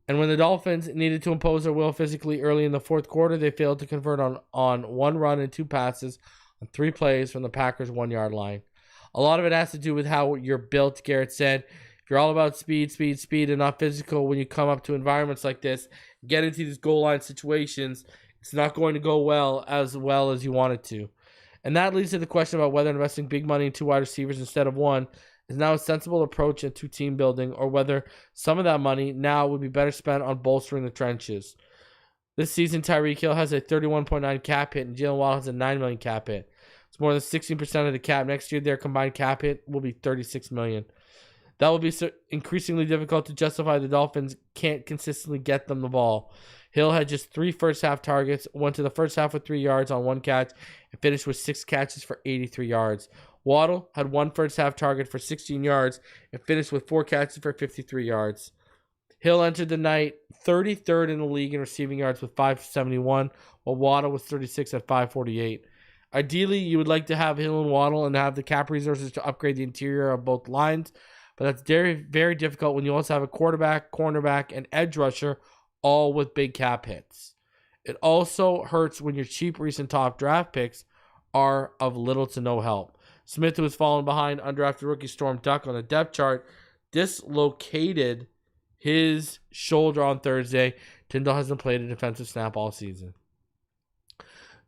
And when the Dolphins needed to impose their will physically early in the fourth quarter, they failed to convert on 1 run and 2 passes on 3 plays from the Packers' 1-yard line. A lot of it has to do with how you're built, Garrett said. If you're all about speed, and not physical, when you come up to environments like this, get into these goal line situations, it's not going to go well as you want it to. And that leads to the question about whether investing big money in 2 wide receivers instead of 1 is now a sensible approach to team building, or whether some of that money now would be better spent on bolstering the trenches. This season, Tyreek Hill has a 31.9 cap hit, and Jalen Waddle has a $9 million cap hit. It's more than 16% of the cap. Next year, their combined cap hit will be $36 million. That will be increasingly difficult to justify. The Dolphins can't consistently get them the ball. Hill had just 3 first-half targets, went to the first half with 3 yards on 1 catch, and finished with 6 catches for 83 yards. Waddle had 1 first-half target for 16 yards and finished with 4 catches for 53 yards. Hill entered the night 33rd in the league in receiving yards with 571, while Waddle was 36 at 548. Ideally, you would like to have Hill and Waddle and have the cap resources to upgrade the interior of both lines, but that's very, very difficult when you also have a quarterback, cornerback, and edge rusher, all with big cap hits. It also hurts when your cheap recent top draft picks are of little to no help. Smith, who has fallen behind undrafted rookie Storm Duck on the depth chart, dislocated his shoulder on Thursday. Tyndall hasn't played a defensive snap all season.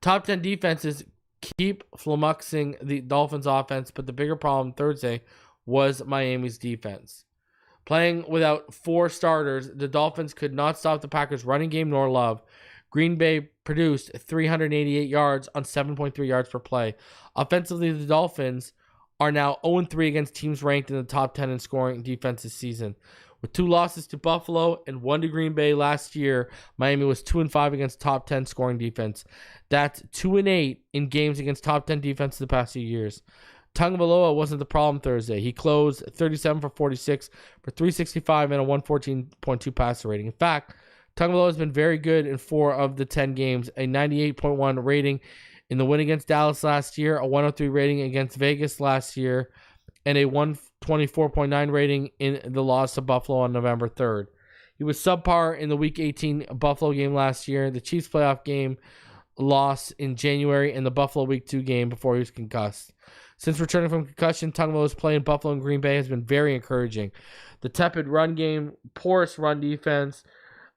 Top 10 defenses keep flummoxing the Dolphins offense, but the bigger problem Thursday was Miami's defense. Playing without 4 starters, the Dolphins could not stop the Packers' running game nor Love. Green Bay produced 388 yards on 7.3 yards per play. Offensively, the Dolphins are now 0-3 against teams ranked in the top 10 in scoring defense this season. With 2 losses to Buffalo and 1 to Green Bay last year, Miami was 2-5 against top 10 scoring defense. That's 2-8 in games against top 10 defense the past few years. Tagovailoa wasn't the problem Thursday. He closed 37 for 46 for 365 and a 114.2 passer rating. In fact, Tagovailoa has been very good in 4 of the 10 games, a 98.1 rating in the win against Dallas last year, a 103 rating against Vegas last year, and a 124.9 rating in the loss to Buffalo on November 3rd. He was subpar in the Week 18 Buffalo game last year, the Chiefs playoff game loss in January, and the Buffalo Week 2 game before he was concussed. Since returning from concussion, Tagovailoa's play in Buffalo and Green Bay has been very encouraging. The tepid run game, porous run defense,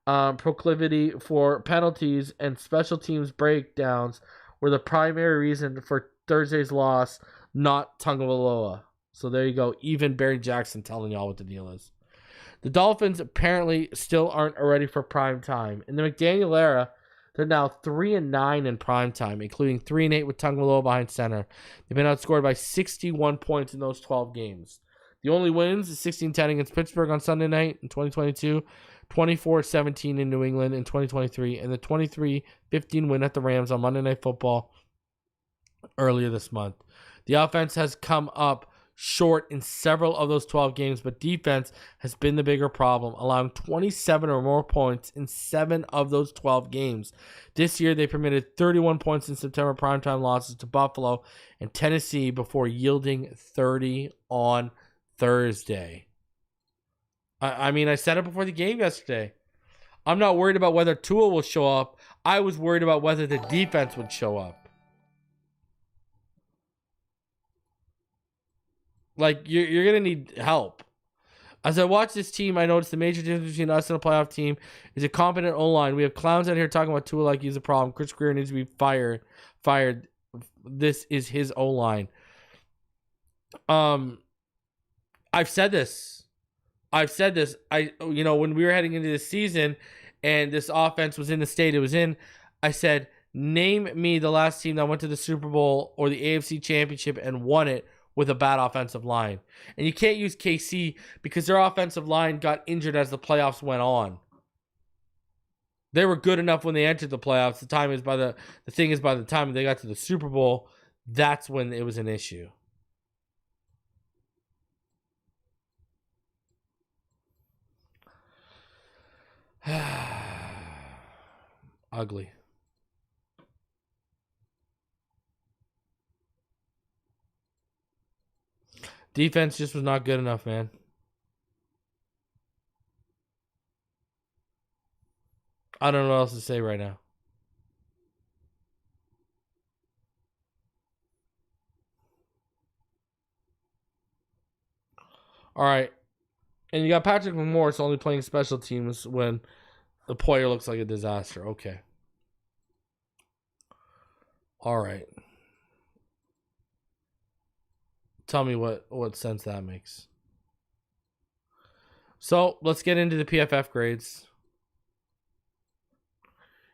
proclivity for penalties, and special teams breakdowns were the primary reason for Thursday's loss, not Tagovailoa. So there you go. Even Barry Jackson telling y'all what the deal is. The Dolphins apparently still aren't ready for prime time. In the McDaniel era, they're now 3-9 in prime time, including 3-8 with Tagovailoa behind center. They've been outscored by 61 points in those 12 games. The only wins is 16-10 against Pittsburgh on Sunday night in 2022, 24-17 in New England in 2023, and the 23-15 win at the Rams on Monday Night Football earlier this month. The offense has come up short in several of those 12 games, but defense has been the bigger problem, allowing 27 or more points in 7 of those 12 games. This year, they permitted 31 points in September primetime losses to Buffalo and Tennessee before yielding 30 on Thursday. I mean, I said it before the game yesterday. I'm not worried about whether Tua will show up. I was worried about whether the defense would show up. Like, you're going to need help. As I watch this team, I noticed the major difference between us and a playoff team is a competent O-line. We have clowns out here talking about Tua like he's a problem. Chris Greer needs to be fired. This is his O-line. I've said this. When we were heading into this season and this offense was in the state it was in, I said, name me the last team that went to the Super Bowl or the AFC Championship and won it with a bad offensive line. And you can't use KC because their offensive line got injured as the playoffs went on. They were good enough when they entered the playoffs. The thing is by the time they got to the Super Bowl, that's when it was an issue. Ugly. Defense just was not good enough, man. I don't know what else to say right now. All right. And you got Patrick Morris only playing special teams when the player looks like a disaster. Okay. All right. Tell me what sense that makes. So let's get into the PFF grades.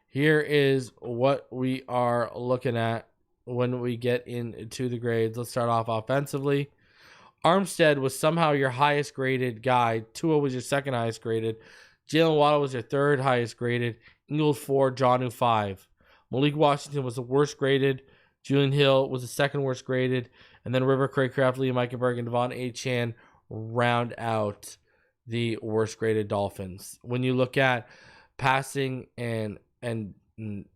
Here is what we are looking at when we get into the grades. Let's start off offensively. Armstead was somehow your highest graded guy. Tua was your second highest graded. Jalen Waddle was your third highest graded. Ingalls 4, Jonnu 5. Malik Washington was the worst graded. Julian Hill was the second worst graded. And then River, Craycraft, Liam Eichenberg, and Devon Achane round out the worst graded Dolphins. When you look at passing and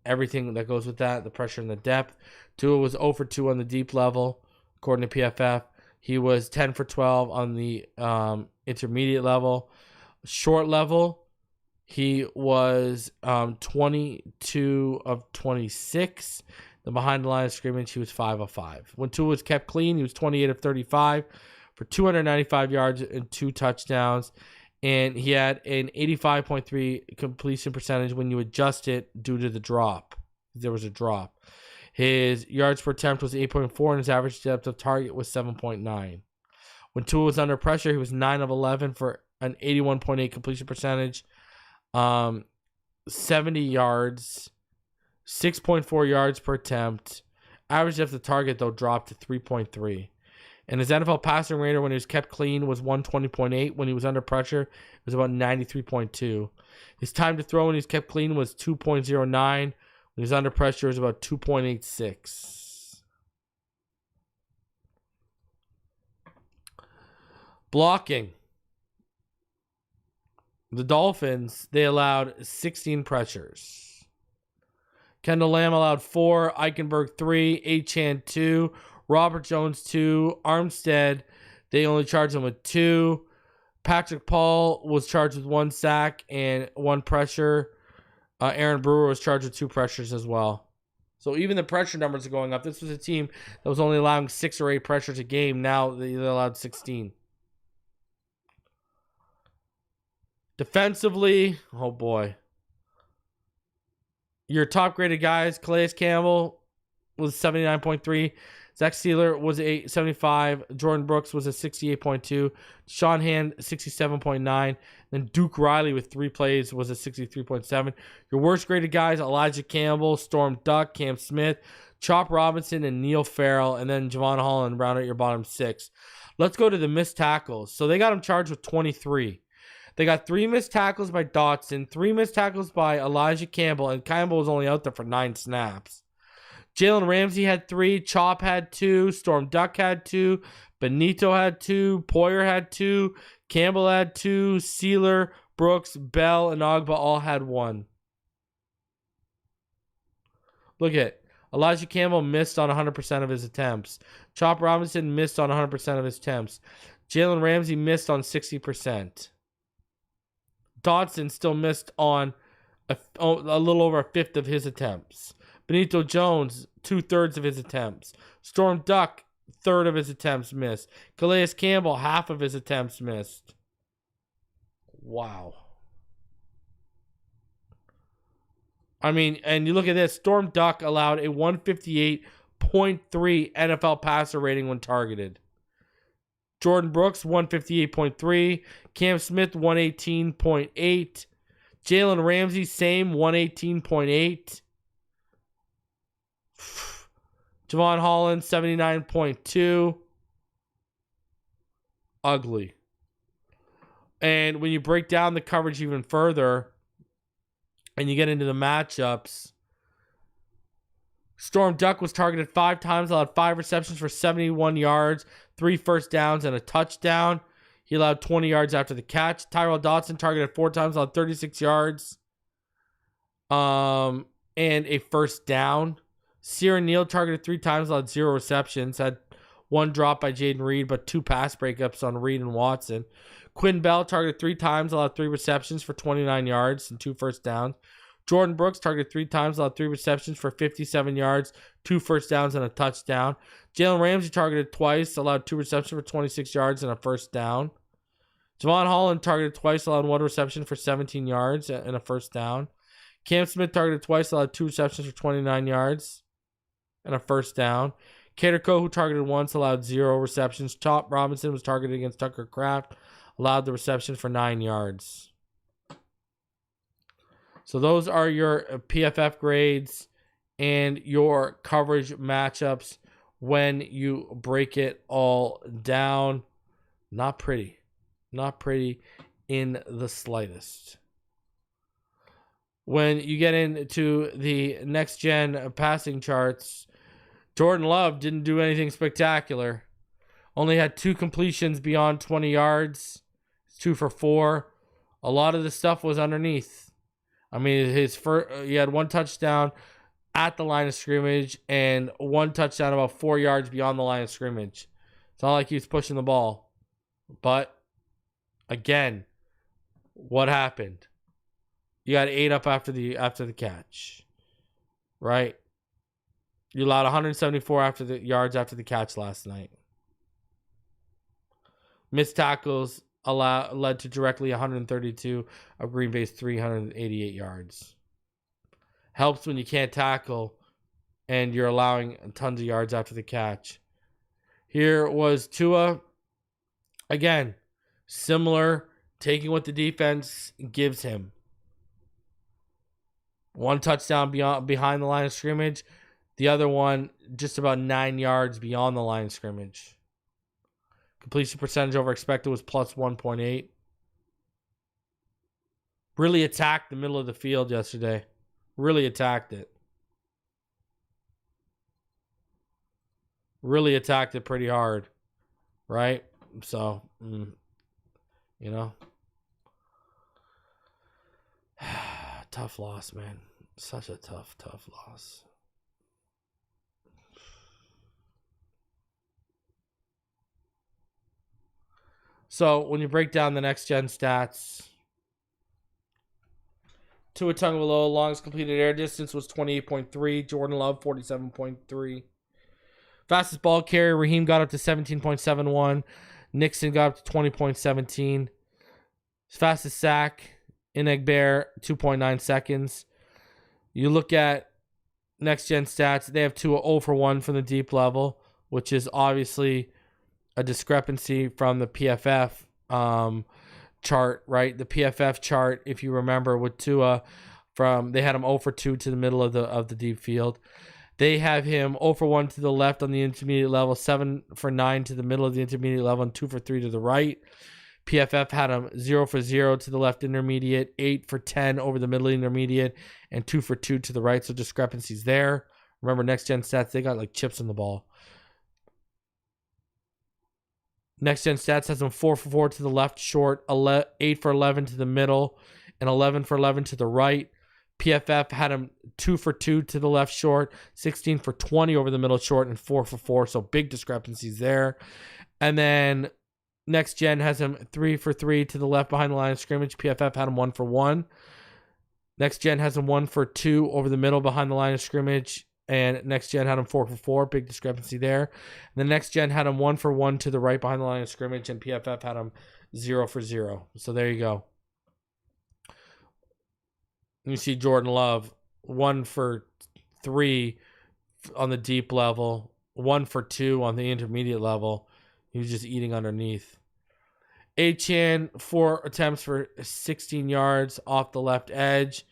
everything that goes with that, the pressure and the depth, Tua was 0 for 2 on the deep level, according to PFF. He was 10 for 12 on the intermediate level. Short level, he was 22 of 26. The behind the line of scrimmage, he was 5 of 5. When Tua was kept clean, he was 28 of 35 for 295 yards and 2 touchdowns. And he had an 85.3 completion percentage when you adjust it due to the drop. There was a drop. His yards per attempt was 8.4, and his average depth of target was 7.9. When Tua was under pressure, he was 9 of 11 for an 81.8 completion percentage, 70 yards, 6.4 yards per attempt. Average depth of target, though, dropped to 3.3. And his NFL passing rating when he was kept clean was 120.8. When he was under pressure, it was about 93.2. His time to throw when he was kept clean was 2.09. When he was under pressure, it was about 2.86. Blocking. The Dolphins, they allowed 16 pressures. Kendall Lamb allowed 4, Eichenberg 3, Achane 2, Robert Jones 2, Armstead, they only charged him with 2. Patrick Paul was charged with 1 sack and 1 pressure. Aaron Brewer was charged with 2 pressures as well. So even the pressure numbers are going up. This was a team that was only allowing 6 or 8 pressures a game. Now they allowed 16. Defensively, oh boy. Your top graded guys, Calais Campbell was 79.3. Zach Sealer was a 75. Jordan Brooks was a 68.2. Sean Hand, 67.9. Then Duke Riley with 3 plays was a 63.7. Your worst graded guys, Elijah Campbell, Storm Duck, Cam Smith, Chop Robinson, and Neil Farrell. And then Javon Holland round out your bottom 6. Let's go to the missed tackles. So they got him charged with 23. They got 3 missed tackles by Dotson, 3 missed tackles by Elijah Campbell, and Campbell was only out there for 9 snaps. Jalen Ramsey had 3, Chop had 2, Storm Duck had 2, Benito had 2. Poyer had 2. Campbell had 2. Sealer, Brooks, Bell, and Ogba all had 1. Look at Elijah Campbell missed on 100% of his attempts. Chop Robinson missed on 100% of his attempts. Jalen Ramsey missed on 60%. Dodson still missed on a little over a fifth of his attempts. Benito Jones, 2/3 of his attempts. Storm Duck, 1/3 of his attempts missed. Calais Campbell, half of his attempts missed. Wow. I mean, and you look at this. Storm Duck allowed a 158.3 NFL passer rating when targeted. Jordan Brooks, 158.3. Cam Smith, 118.8. Jalen Ramsey, same, 118.8. Javon Holland, 79.2. Ugly. And when you break down the coverage even further and you get into the matchups, Storm Duck was targeted 5 times, allowed 5 receptions for 71 yards, 3 first downs, and a touchdown. He allowed 20 yards after the catch. Tyrell Dodson targeted 4 times, allowed 36 yards, and a first down. Sierra Neal targeted 3 times, allowed 0 receptions, had 1 drop by Jaden Reed, but 2 pass breakups on Reed and Watson. Quinn Bell targeted 3 times, allowed 3 receptions for 29 yards and 2 first downs. Jordan Brooks targeted 3 times, allowed 3 receptions for 57 yards, 2 first downs, and a touchdown. Jalen Ramsey targeted twice, allowed 2 receptions for 26 yards and a first down. Javon Holland targeted twice, allowed 1 reception for 17 yards and a first down. Cam Smith targeted twice, allowed 2 receptions for 29 yards and a first down. Kader Coe, who targeted once, allowed 0 receptions. Chop Robinson was targeted against Tucker Kraft, allowed the reception for 9 yards. So those are your PFF grades and your coverage matchups when you break it all down. Not pretty. Not pretty in the slightest. When you get into the next-gen passing charts, Jordan Love didn't do anything spectacular. Only had 2 completions beyond 20 yards. 2 for 4. A lot of the stuff was underneath. I mean, he had 1 touchdown at the line of scrimmage and 1 touchdown about 4 yards beyond the line of scrimmage. It's not like he was pushing the ball. But, again, what happened? You got 8 up after the catch, right? You allowed 174 yards after the catch last night. Missed tackles led to directly 132 of Green Bay's 388 yards. Helps when you can't tackle and you're allowing tons of yards after the catch. Here was Tua. Again, similar, taking what the defense gives him. 1 touchdown behind the line of scrimmage. The other one just about 9 yards beyond the line of scrimmage. Completion percentage over expected was plus 1.8. Really attacked the middle of the field yesterday. Really attacked it. Really attacked it pretty hard. Right? So, you know. Tough loss, man. Such a tough loss. So, when you break down the next-gen stats, Tua Tagovailoa, longest completed air distance was 28.3. Jordan Love, 47.3. Fastest ball carrier, Raheem got up to 17.71. Nixon got up to 20.17. Fastest sack, Inegbear, 2.9 seconds. You look at next-gen stats, they have Tua 0 for 1 from the deep level, which is obviously a discrepancy from the PFF chart, right? The PFF chart, if you remember, with Tua, they had him 0 for 2 to the middle of the deep field. They have him 0 for 1 to the left on the intermediate level, 7 for 9 to the middle of the intermediate level, and 2 for 3 to the right. PFF had him 0 for 0 to the left intermediate, 8 for 10 over the middle intermediate, and 2 for 2 to the right. So discrepancies there. Remember, next gen stats, they got like chips in the ball. Next Gen Stats has him 4 for 4 to the left short, 8 for 11 to the middle, and 11 for 11 to the right. PFF had him 2 for 2 to the left short, 16 for 20 over the middle short, and 4 for 4. So big discrepancies there. And then Next Gen has him 3 for 3 to the left behind the line of scrimmage. PFF had him 1 for 1. Next Gen has him 1 for 2 over the middle behind the line of scrimmage. And Next Gen had him 4 for 4. Big discrepancy there. And the Next Gen had him 1 for 1 to the right behind the line of scrimmage. And PFF had him 0 for 0. So there you go. You see Jordan Love 1 for 3 on the deep level, 1 for 2 on the intermediate level. He was just eating underneath. Achane, 4 attempts for 16 yards off the left edge.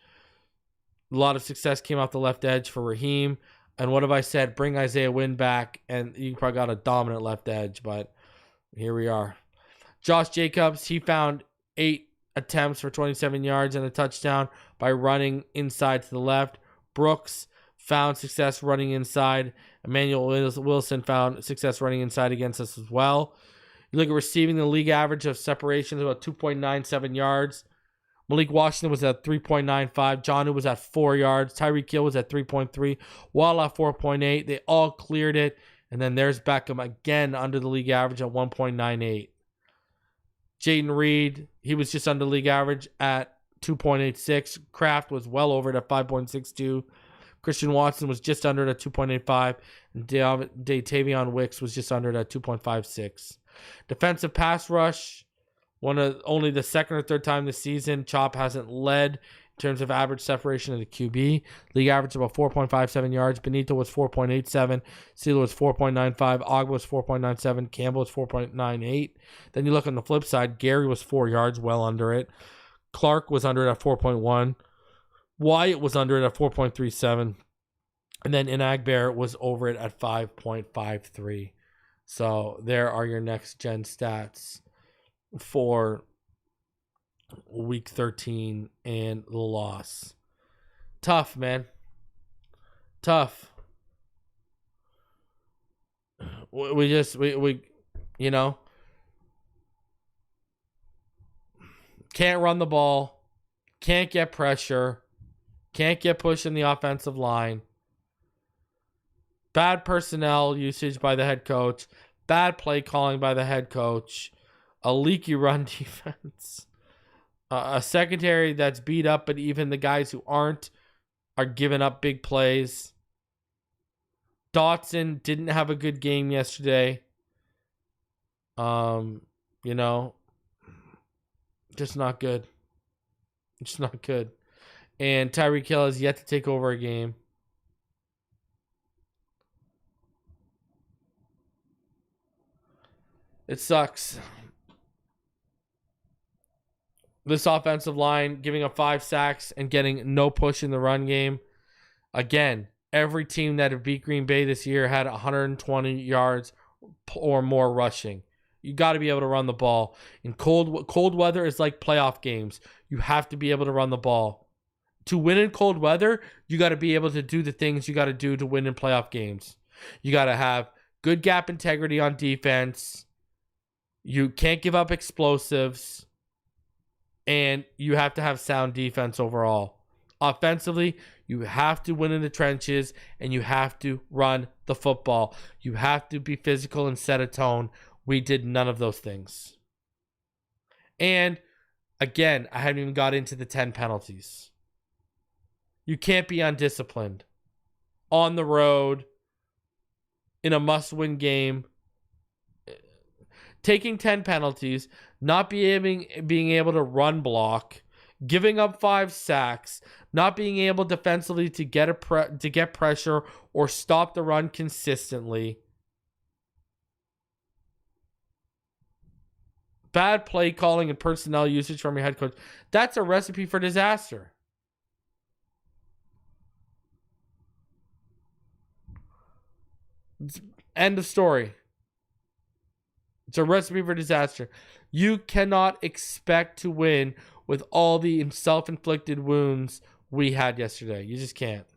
A lot of success came off the left edge for Raheem. And what have I said? Bring Isaiah Wynn back, and you probably got a dominant left edge, but here we are. Josh Jacobs, he found 8 attempts for 27 yards and a touchdown by running inside to the left. Brooks found success running inside. Emmanuel Wilson found success running inside against us as well. You look at receiving, the league average of separation is about 2.97 yards. Malik Washington was at 3.95. Jonnu was at 4 yards. Tyreek Hill was at 3.3. Waddle at 4.8. They all cleared it. And then there's Beckham again under the league average at 1.98. Jaden Reed, he was just under league average at 2.86. Kraft was well over it at 5.62. Christian Watson was just under it at 2.85. And Davion Wicks was just under it at 2.56. Defensive pass rush, only the second or third time this season Chop hasn't led in terms of average separation of the QB. League average about 4.57 yards. Benito was 4.87. Sealer was 4.95. Ogba was 4.97. Campbell was 4.98. Then you look on the flip side, Gary was 4 yards, well under it. Clark was under it at 4.1. Wyatt was under it at 4.37. And then Inagbear was over it at 5.53. So there are your Next Gen stats for week 13 and the loss. Tough, man. Tough. We you know, can't run the ball, can't get pressure, can't get push in the offensive line. Bad personnel usage by the head coach, bad play calling by the head coach, a leaky run defense. A secondary that's beat up, but even the guys who aren't are giving up big plays. Dotson didn't have a good game yesterday. You know, just not good. Just not good. And Tyreek Hill has yet to take over a game. It sucks. This offensive line giving up 5 sacks and getting no push in the run game. Again, every team that have beat Green Bay this year had 120 yards or more rushing. You got to be able to run the ball. In cold weather is like playoff games. You have to be able to run the ball. To win in cold weather, you got to be able to do the things you got to do to win in playoff games. You got to have good gap integrity on defense. You can't give up explosives. And you have to have sound defense overall. Offensively, you have to win in the trenches and you have to run the football. You have to be physical and set a tone. We did none of those things. And again, I haven't even got into the 10 penalties. You can't be undisciplined on the road in a must-win game. Taking 10 penalties, not being able to run block, giving up 5 sacks, not being able defensively to get pressure or stop the run consistently. Bad play calling and personnel usage from your head coach. That's a recipe for disaster. End of story. It's a recipe for disaster. You cannot expect to win with all the self-inflicted wounds we had yesterday. You just can't.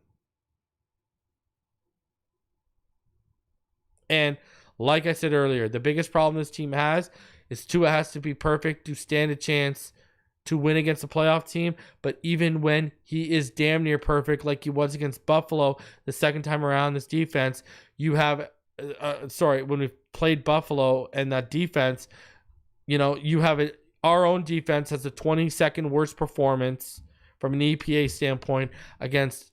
And Like I said earlier, the biggest problem this team has is Tua has to be perfect to stand a chance to win against a playoff team. But even when he is damn near perfect, like he was against Buffalo the second time around, this defense, you have, when we played Buffalo and that defense, you have our own defense has the 22nd worst performance from an EPA standpoint against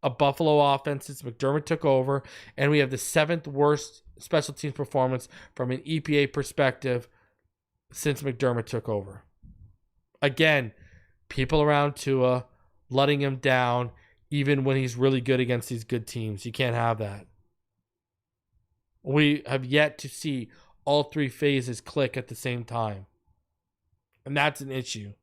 a Buffalo offense since McDermott took over, and we have the 7th worst special teams performance from an EPA perspective since McDermott took over. Again, people around Tua letting him down even when he's really good against these good teams. You can't have that. We have yet to see all 3 phases click at the same time. And that's an issue.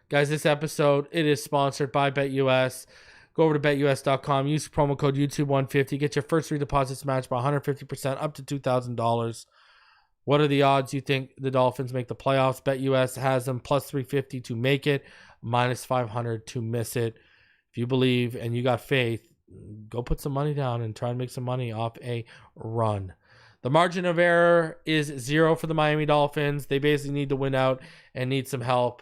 Guys, this episode, it is sponsored by BetUS. Go over to betus.com. Use promo code YouTube150. Get your first 3 deposits matched by 150% up to $2,000. What are the odds you think the Dolphins make the playoffs? BetUS has them plus 350 to make it, minus 500 to miss it. If you believe and you got faith, go put some money down and try and make some money off a run. The margin of error is 0 for the Miami Dolphins. They basically need to win out and need some help.